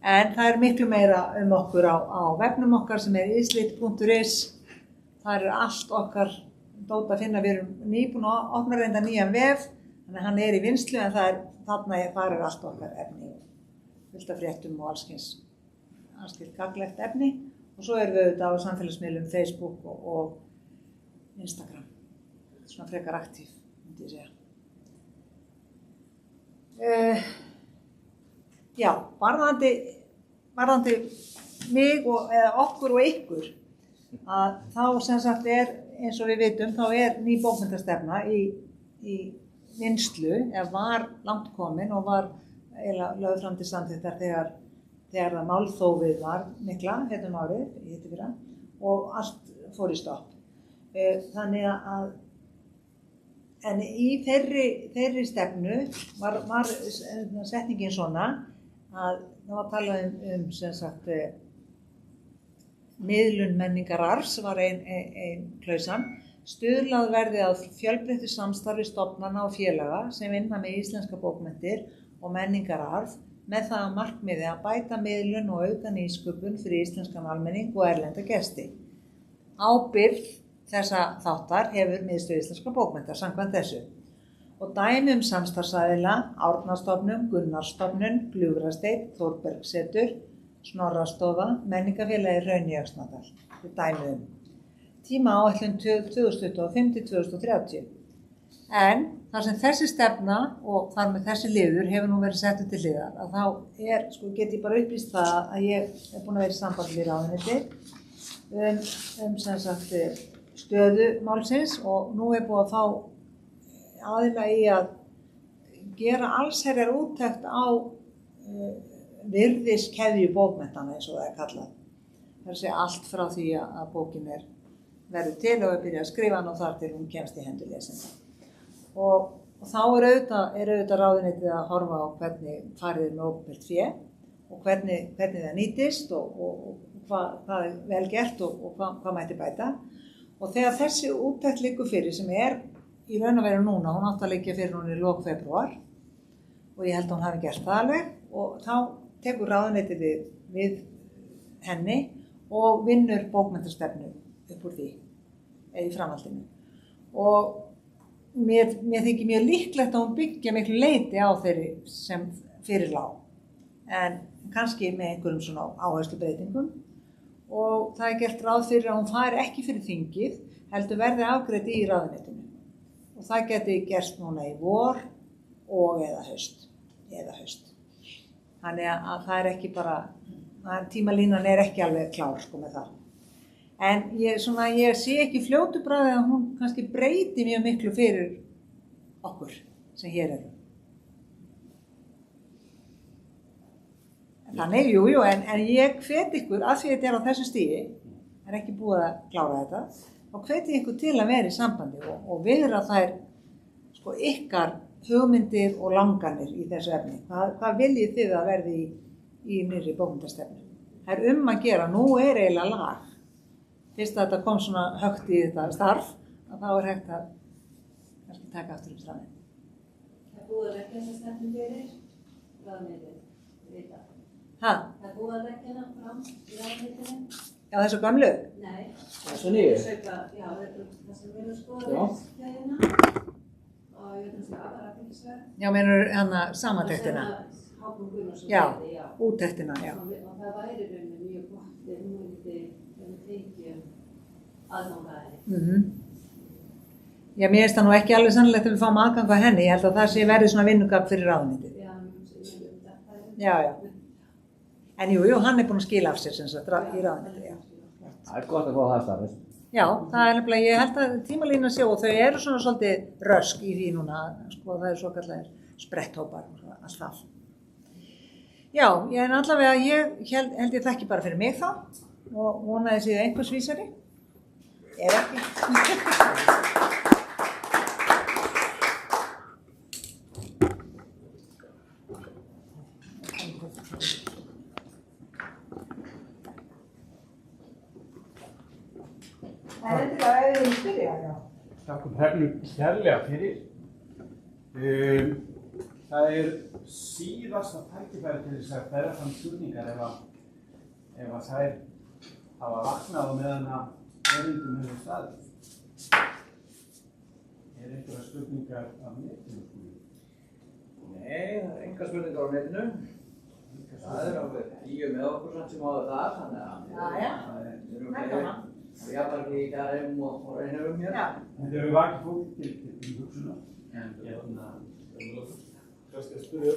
En það miklu meira okkur á vefnum okkar sem islit.is. Það allt okkar dót að finna. Við erum nýbúin að opna reynda nýjan vef, þannig að hann í vinnslu en þarna allt okkar efni. Fullt af fréttum og allskyns gagnlegt efni. Og svo erum við auðvitað á samfélagsmiðlum Facebook og Instagram. Svona frekar aktív, myndi ég segja. Varðandi mig eða okkur og ykkur að þá sem sagt eins og við vitum þá ný bókmenntastefna í vinnslu eða var langt komin og var eiginlega lögð fram til samþykktar þegar það málþófið var mikla árið í hittifyrra og allt fór í stopp. Þannig að en í þeirri stefnu var setningin svona að það var talað sem sagt miðlun menningararfs var ein klausan. Stuðlað verði að fjölbreyttu samstarfi stofnana og félaga sem vinna með íslenska bókmenntir og menningararf með það að markmiði að bæta miðlun og auka nýsköpun fyrir íslenskan almenning og erlenda gesti. Ábyrgð þessa þáttar hefur Miðstöð íslenskra bókmennta samkvæmt þessu. Og dæmi samstarfsaðila, Árnastofnun, Gunnarsstofnun, Gljúfrasteinn, Þórbergssetur, Snorrastofa, Menningarfélagi Hraun í Öxnadal. Þetta dæmi tímaáætlun 2025-2030. En þar sem þessi stefna og þar með þessi liður hefur nú verið settur til hliðar, að þá get ég bara upplýst það að ég búin að vera í sambandi við ráðuneyti sem sagt stöðu málsins og nú búið að fá aðila í að gera allsherjar úttekt á virðiskeðju bókmenntana eins og það kallað. Það að segja allt frá því að bókin verður til og byrja að skrifa hann og þar til hún kemst í hendur lesenda. Og þá auðvitað ráðuneytið að horfa á hvernig farið með opinbert fé og hvernig það nýtist og hvað vel gert og hvað mætti bæta. Og þegar þessi úttekt liggur fyrir sem í raun að vera núna, hún átti að liggja fyrir núna í lok febrúar og ég held að hún hafi gert það alveg og þá tekur ráðuneytið við henni og vinnur bókmenntastefnu upp úr því eða í framhaldinu. Og mér þykir mjög líklegt að hún byggja miklu leyti á þeirri sem fyrir lá, en kannski með einhverjum svona áherslubreytingum og það gert ráð fyrir að hún fari ekki fyrir þingið, heldur verði afgreidd í ráðuneytinu. Og það geti gerst núna í vor og eða haust. Þannig að það ekki bara, tímalínan ekki alveg klár með það. En ég sé ekki fljótu bragði að hún kannski breyti mjög miklu fyrir okkur sem hér erum. Þannig, jú, en ég hvet ykkur, af því þetta á þessu stigi, ekki búið að klára þetta, þá hvet ég ykkur til að vera í sambandi og viðra þær ykkar hugmyndir og langanir í þessu efni. Hvað viljið þið að verði í nýrri bókmenntastefnu? Það að gera, nú eiginlega lag. Fyrst að þetta kom svona högt í þetta starf, að þá hægt að kannski taka aftur upp þráðinn. Það búið að leggja þessa stefnu fyrir ráðuneytið, vita. Það búið að leggja hana fram í ráðuneytinu. Já, þessu gamlu? Nei. Þessu nýju? Já, það sem við skoða þessina og ég veit að það sé aðra fylgisverð. Já, meinur hana samantektina? Hákon Gunnarsson. Já, úttektina, já. Og það væri rauninni mjög gott ef hún tekið aðgangaði. Já, mér finnst það nú ekki alveg sannlegt að við fáum aðgang á henni. Ég held að það sé verið svona vinnugagn fyrir ráðuneytið. Já. En jú, hann búinn að skila af sér sem sagt í ráðuneytið, já. Það gott að fá það starfið. Já, það nefnilega, ég held að tímalínan sé og þau eru svona svolítið rösk í því núna, það eru svo kallar spretthópar og allt það. Já, en allavega ég held ég þekki bara fyrir mig þá og vonaði séð einhvers vísari. Ekki. Takk Hrefnu kærlega fyrir. Það síðasta tækifæri til þess að bera fram spurningar ef að þær hafa vaknað á meðan að erindum hefur staðið. Einhverjar spurningar af netinu? Nei, það engar spurningar á netinu. Það alveg 10 með okkur sem áður það, þannig að það gaman. Og ég var ekki í garðum og reynum mér. Þetta hefur vakið fólk til hugsunar. Kannski að spyrja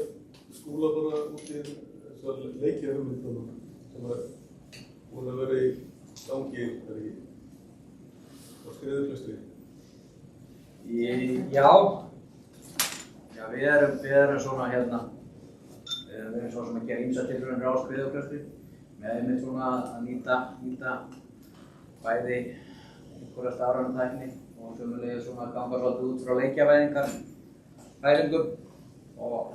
Skúla bara út í þessar leikjahugmyndunum sem búin að vera í gangi, á Skriðuklaustri. Já, við erum svona við erum svo sem að gera ýmsar tilraunir á Skriðuklaustri með einmitt svona að nýta bæði einhverja stafræna tækni og sömuleiðis svona að ganga svolítið út frá leikjavæðingar pælingum og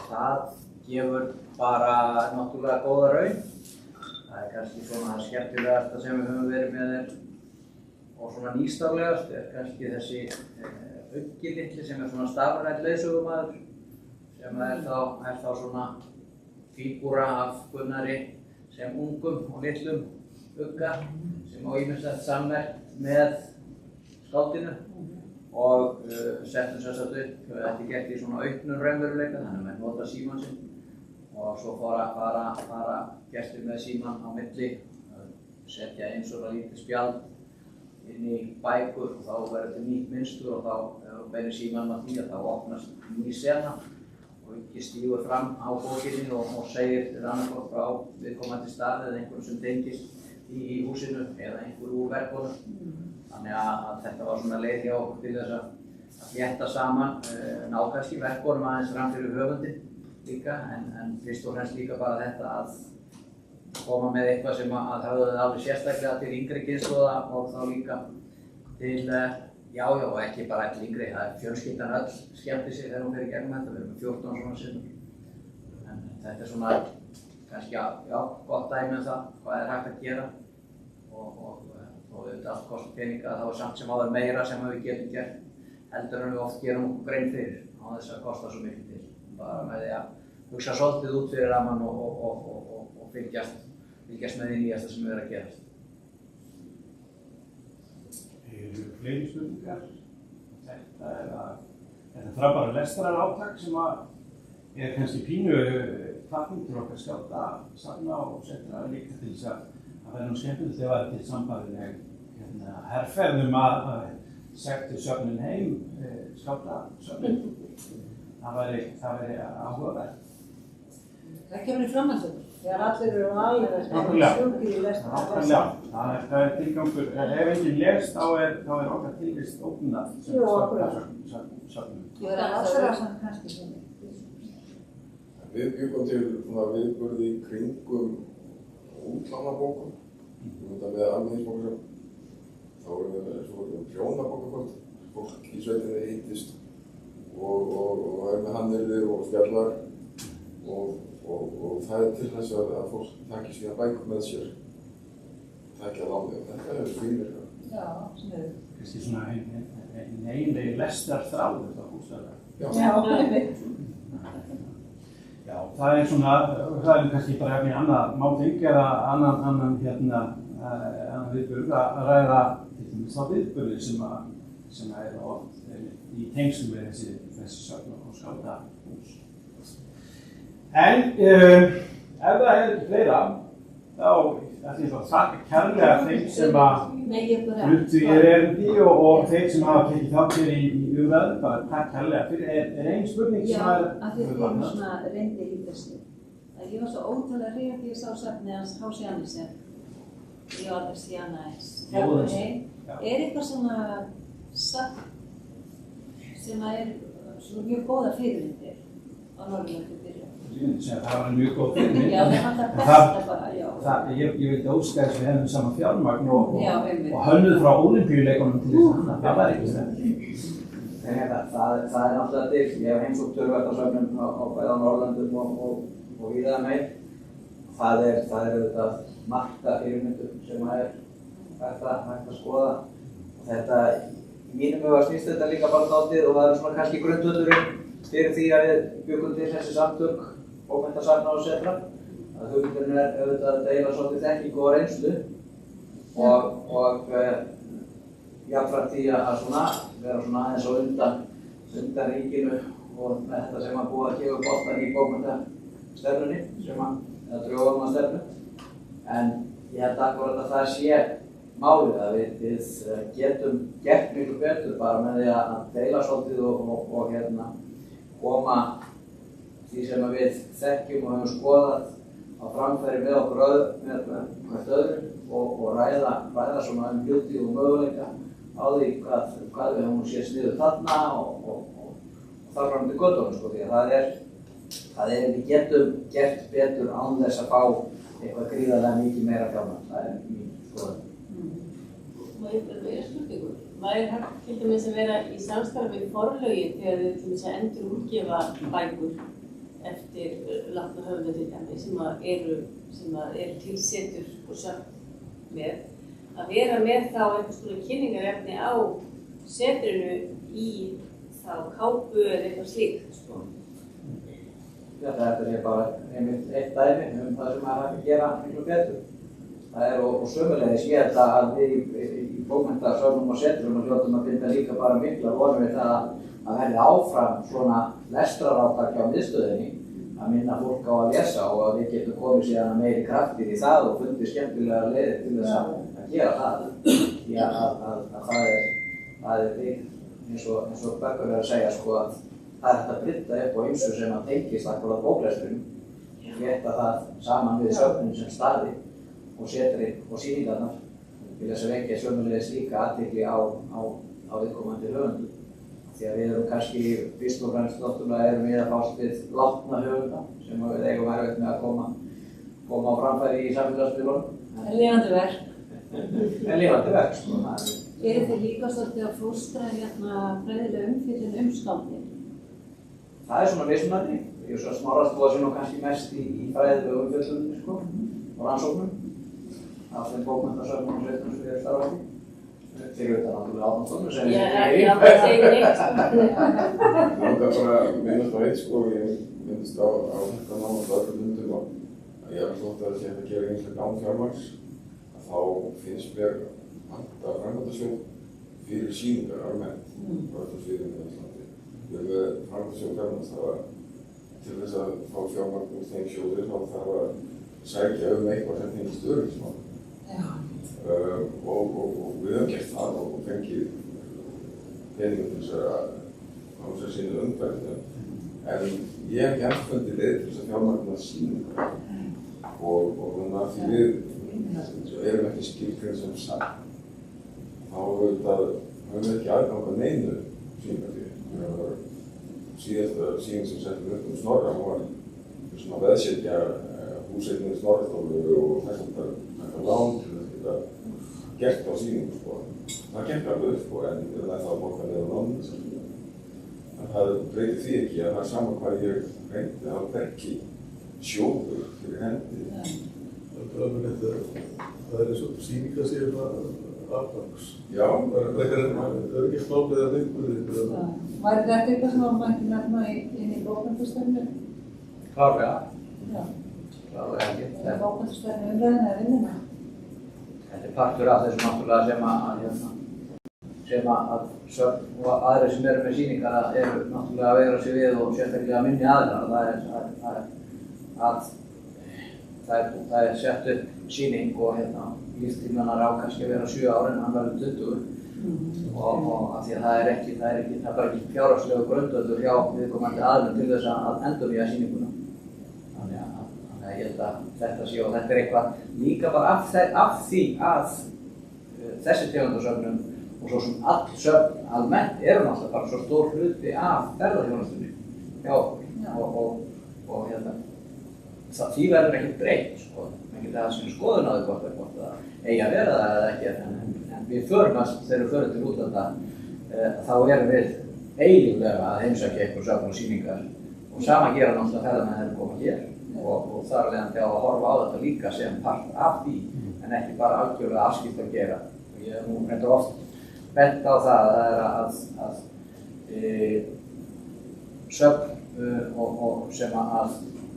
það gefur bara náttúrulega góða raun. Það kannski svona það skemmtilegasta sem við höfum verið með og svona nýstárlegast kannski þessi Uggi litli sem svona stafræn leiðsögumaður sem þá svona fígúra af Gunnari sem ungum og litlum Ugga sem á ýmislegt sammerkt með skáldinu og settum sem sagt upp, þetta er gert í svona auknum raunveruleika, þannig að menn nota símann sinn og svo fara gestir með símann á milli, setja einn svona lítið spjald inn í bækur og þá verður til nýtt mynstur og þá beinir símann að því að þá opnast ný sena og ekki stígur fram á bókinni og segir annarkort frá viðkomandi stað eða einhverjum sem tengist í húsinu eða einhver úr verkunum. Þannig að þetta var svona leið hjá okkur til þess að flétta saman, ná kannski verkunum aðeins fram fyrir höfundinn líka, en fyrst og fremst líka bara þetta að koma með eitthvað sem að höfðu alveg sérstaklega til yngri kynslóða og þá líka til, já, ekki bara til yngri, það fjölskyldan öll skemmti sig þegar hún fer í gegnum þetta, við erum með 14 svona sinnum. En þetta er svona kannski, já, gott dæmi það, hvað er hægt að gera og auðvitað allt kostar peninga, þá samt sem áður meira sem við getum gert heldur en við oft gerum okkur grein fyrir á þess að kosta svo mikið til. Bara með því að hugsa svolítið út fyrir rammann og fylgjast með því nýjasta sem að gerast. Eru fleiri spurningar? Þetta frábæra lestrarátak sem er kannski pínu hvatning til okkar skálda, safna og setja líka til þess að það er skemmtilegt ef það er til sambærileg herferðum að sektu söfnin heim, skálda söfnin. Það væri áhugavert. Það kemur í framhaldsöfnum, þegar allir eru alveg sjúkir í lestur. Nákvæmlega, það er tilgangur. Ef enginn les, þá er okkar tilvist ógnað sem skálda-söfnum. Ég verði allra samt kannski svona. Við byggum til viðburði kringum útlánabókum, með almenningsbókasöfn. Þá erum við með svo prjónabókakvöld, fólk í sveitinni hittist og er með hannyrðir og spjallar og það er til þess að fólk taki síðan bækur með sér, taki að láni og þetta er fínir. Já, sniðugt. Kannski svona ein eiginlegi lestarþráð þetta húsdaga. Já, Já, það er svona, það er kannski bara efni annað málþing eða annan viðburð að ræða til dæmis þá viðburði sem er oft í tengslum við þessi söfn og skáldahús. En ef það er fleira, þá ætlum ég að þakka kærlega þeim sem fluttu í erindi og þeim sem hafa tekið þátt hér í umræðu, bara takk kærlega fyrir. Er ein spurning sem Já, af því að ég var svona reyndir í þessu. Ég var svo ótrúlega hrifin því ég sá safnið hans H.C. Andersen, Jóhannes Janæs. Er eitthvað svona safn sem er svona mjög góða fyrirmyndir á Norðurlandi byrju? Ég myndi segja að það var mjög góð fyrirmynd. Já, það var það besta bara, já. Ég vildi óska þess að við hefum saman fjármagn og hönnuð frá Ólympíuleikunum til þess að það var ekki þetta. Það er náttúrulega til, ég hef heimsótt töluvert á bæði á Norðurlöndum og víða meir. Það er auðvitað marga fyrirmyndur sem er hægt að skoða. Þetta, í mínum huga snýst þetta líka bara dálítið og það er svona kannski grundvöllurinn fyrir því að við bjuggum til þessi samtök, bókmenntasafna og setra. Hugmyndurinn er auðvitað að deila svolítið þekkingu og reynslu og jafnframt því að vera svona aðeins á undan ríkinu og með þetta sem að búið að gefa boltan í bókmenntastefnunni eða drögunarstefnu. En ég held akkurat að það sé málið að við getum gert miklu betur bara með því að deila svolítið og koma því sem við þekkjum og hefum skoðað á framfæri með okkur hvert öðru og ræða svona hluti og möguleika á því hvað við höfum séð sniðuð þarna og þar fram til göttunum sko, því að það er við getum gert betur án þess að fá eitthvað gríðarlega mikið meira fjármagn, það er mín skoðun. Maður er meira spurningur. Maður er hægt til dæmis að vera í samstarfi við forlögin þegar við til dæmis að endur útgefa bækur eftir látna höfunda til dæmis sem eru tilsetur og söfn með. Að vera með þá einhvers konar kynningarefni á setrinu í þá kápu eða eitthvað slíkt, sko. Já, þetta er bara einmitt eitt dæmi það sem maður hægt að gera miklu betur. og sömulegis ég held að við í bókmenntasöfnum og setrum og hljótum að binda líka bara mikla vonum við það að verði áfram svona lestrarátak hjá miðstöðinni að minna fólk á að lesa og að við getum komið síðan meiri kraftir í það og fundið skemmtilega leiðir til þess að gera það. Því að það er eins og Bergur er að segja sko að það er hægt að brydda upp á ýmsu sem að tengist akkúrat bóklestrinum og flétta það saman við söfnin sem staði og setrið og sýningarnar til þess að vekja sömulegis líka athygli á viðkomandi höfundu. Því að við erum kannski fyrst og fremst náttúrulega erum við að fást við látna höfunda sem við eigum erfitt með að koma á framfæri í samfélagsmiðlunum. En lifandi verk. En lifandi verk, sko. Eru þið líka svolítið að fóstra fræðilega umfjöllun skáldin? Það er svona mismunandi. Ég er svo Smárastofa sem nú kannski mest í fræðilegu umfjöllunum, sko, og rannsóknum af þeim bókmenntasöfnum og sveitum sem við erum starfandi. Þegar þetta náttúrulega Árnason sem Já, það segir neitt. Ég langar bara að minnast á eitt sko, ég minnst á þetta náma á öllum myndum og að ég hef þótt að það sé að gera einslega án fjármagns að þá finnst mér vanta framkvæmdasjóð fyrir sýningar almennt á öllum sviðum í Íslandi. Við erum með framkvæmdasjóð fjármagns það var til þess að fá fjármagn úr þeim sjóðir þá þarf að sækja eitthvað sem finnst öryggismál. Og við höfum gert það og fengið peningum til þess að sinna umhverfinu. En ég hef ekki fundið leið til þess að fjármagna sýningar og þannig að því við erum ekki skilgreind sem sagt. Þá höfum við ekki aðgang að neinu sýningarfé. Síðasta sýning sem settum upp Snorra, hún var svona veðsetja húseignir Snorrastofu og þess að taka lán til þess að geta gert á sýningu sko. Það gekk alveg upp sko, en það er það borga niður á lánum. En það breytir því ekki að það er sama hvað ég reyndi að verki sjóður fyrir hendi. Það er eins og sýningar séu afgangs. Já. Það er ekki smálega viðburðir. Væri þetta eitthvað sem mætti nefna inn í bókmenntasöfnu? Klárlega. Já. Klárlega ekki. Það er bókmenntasöfnu umræðina eða vinnina? Þetta er partur af þessu náttúrulega sem að söfn og aðrir sem eru með sýningar eru náttúrulega að vegra sig við og sérstaklega minni aðilar. Það er sett upp sýning og líftímanar á kannski að vera 7 ára en hann verður 20 og af því að það er bara ekki fjárhagslegu grundvöllur hjá viðkomandi aðilum til þess að endurnýja sýninguna. Þannig að ég held að þetta sé og þetta er eitthvað líka bara af því að þessi tegundasöfnum og svo sem all söfn almennt eru náttúrulega bara svo stór hluti af ferðaþjónustunni hjá okkur og því verður ekkert breytt sko. Menn geta það sem skoðun á því hvort það eigi að vera það eða ekki en við förum þegar við förum til útlanda þá erum við eiginlega að heimsækja einhver söfn og sýningar og sama gera náttúrulega ferðamenn þegar koma hér og þar er leiðandi á að horfa á þetta líka sem part af því en ekki bara algjörlega afskipt að gera. Ég hef nú reyndar oft bent á það að söfn og sem að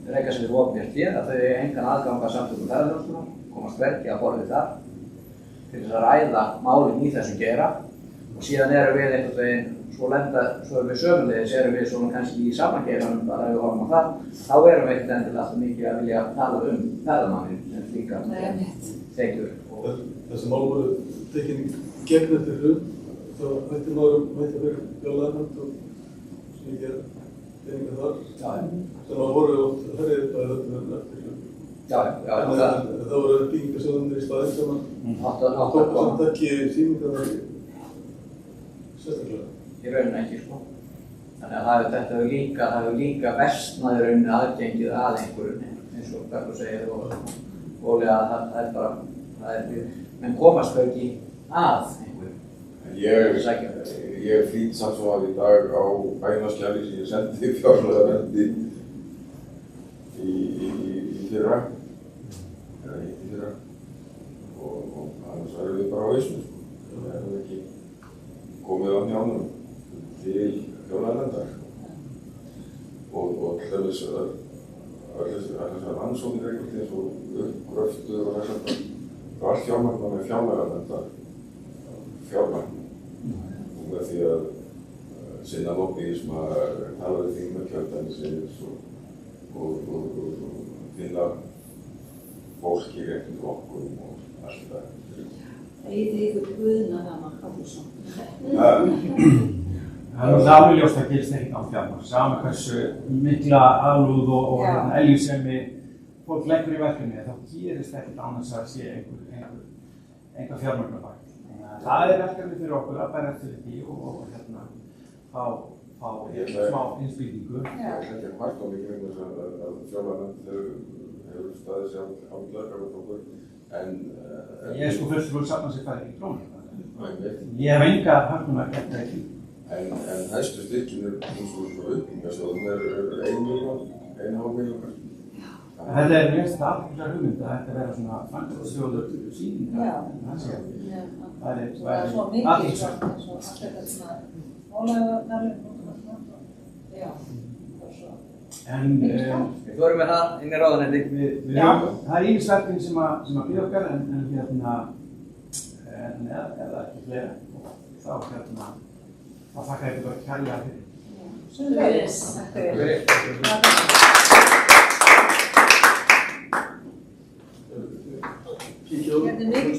reyka sér opinbert hér að þau engan aðgang að samtökum ferðaþjónustunnar, komast hvergi að borðið þar til þess að ræða málin í þessum geira og síðan erum við einhvern veginn svo erum við sömulegis, erum við svona kannski í samangeranum bara ef við horfum á það, þá erum við ekkert endilega alltaf mikið að vilja tala ferðamannin sem slíka tekjur. Þessi mál voru tekin gegn eftir hrun, þá hætti maður fyrir fjárlaganefnd og sem ég ger peninga þar, sem að voru oft ferðið bara eftir hrun. En það voru byggingarsjóðanir í staðinn sem að tók samt ekki sýningarnar sérstaklega. Í rauninni ekki sko. Þannig að þetta hefur líka versnað í rauninni aðgengið að einhverjum eins og Bergur segir og ólega að það er bara, menn komast þau ekki að einhverjum. Ég flýt samt svo að í dag á bænaskjali sem ég sendi fjárlaganefnd í fyrra eða hitt í fyrra og annars verðum við bara á hausnum sko. Það hefur ekki komið á njánum til fjárlaganefndar og til dæmis þessar rannsóknir eins og uppgröftur og þessar var fjármagna með fjárlaganefndar fjármagn og með því að sinna lobbyisma, tala við þingmenn kjördæmisins og finna fólk í réttum flokkum og allt það. Eigið þið ykkur guðna Hafmann Kallsson? Það er alveg ljóst að gerist ekkert án fjármagns, sama hversu mikla alúð og eljusemi fólk leggur í verkefni, þá gerist ekkert án þess að sé einhver fjármagn á baki. Það er verkefni fyrir okkur að bæra eftir því og fá smá innspýtingu. Ég ætla ekki að kvarta mikið um þess að fjárlaganefnd hefur staðið sér ámlega gaman okkur, en ég er sko fulltrúi safnaðsins fær ekki krónur. Ég hef enga hagsmuna gegn því. En hæstu styrkin eins og uppbyggingarsjóðum er 1 milljón, 1,5 milljón. Þetta er mest aðeinslega hugmynd að þetta vera svona framkvæmdasjóður sýningar. Það er svo mikið aðeinslega. eins og allt þetta svona ólega já, En Við förum með það inn í ráðuneyti. það er ýmisverkin sem að býða okkar en eða ekki fleira. Þá þakka ég bara kærlega fyrir. sömuleiðis. Kíkja á. Þetta er mikið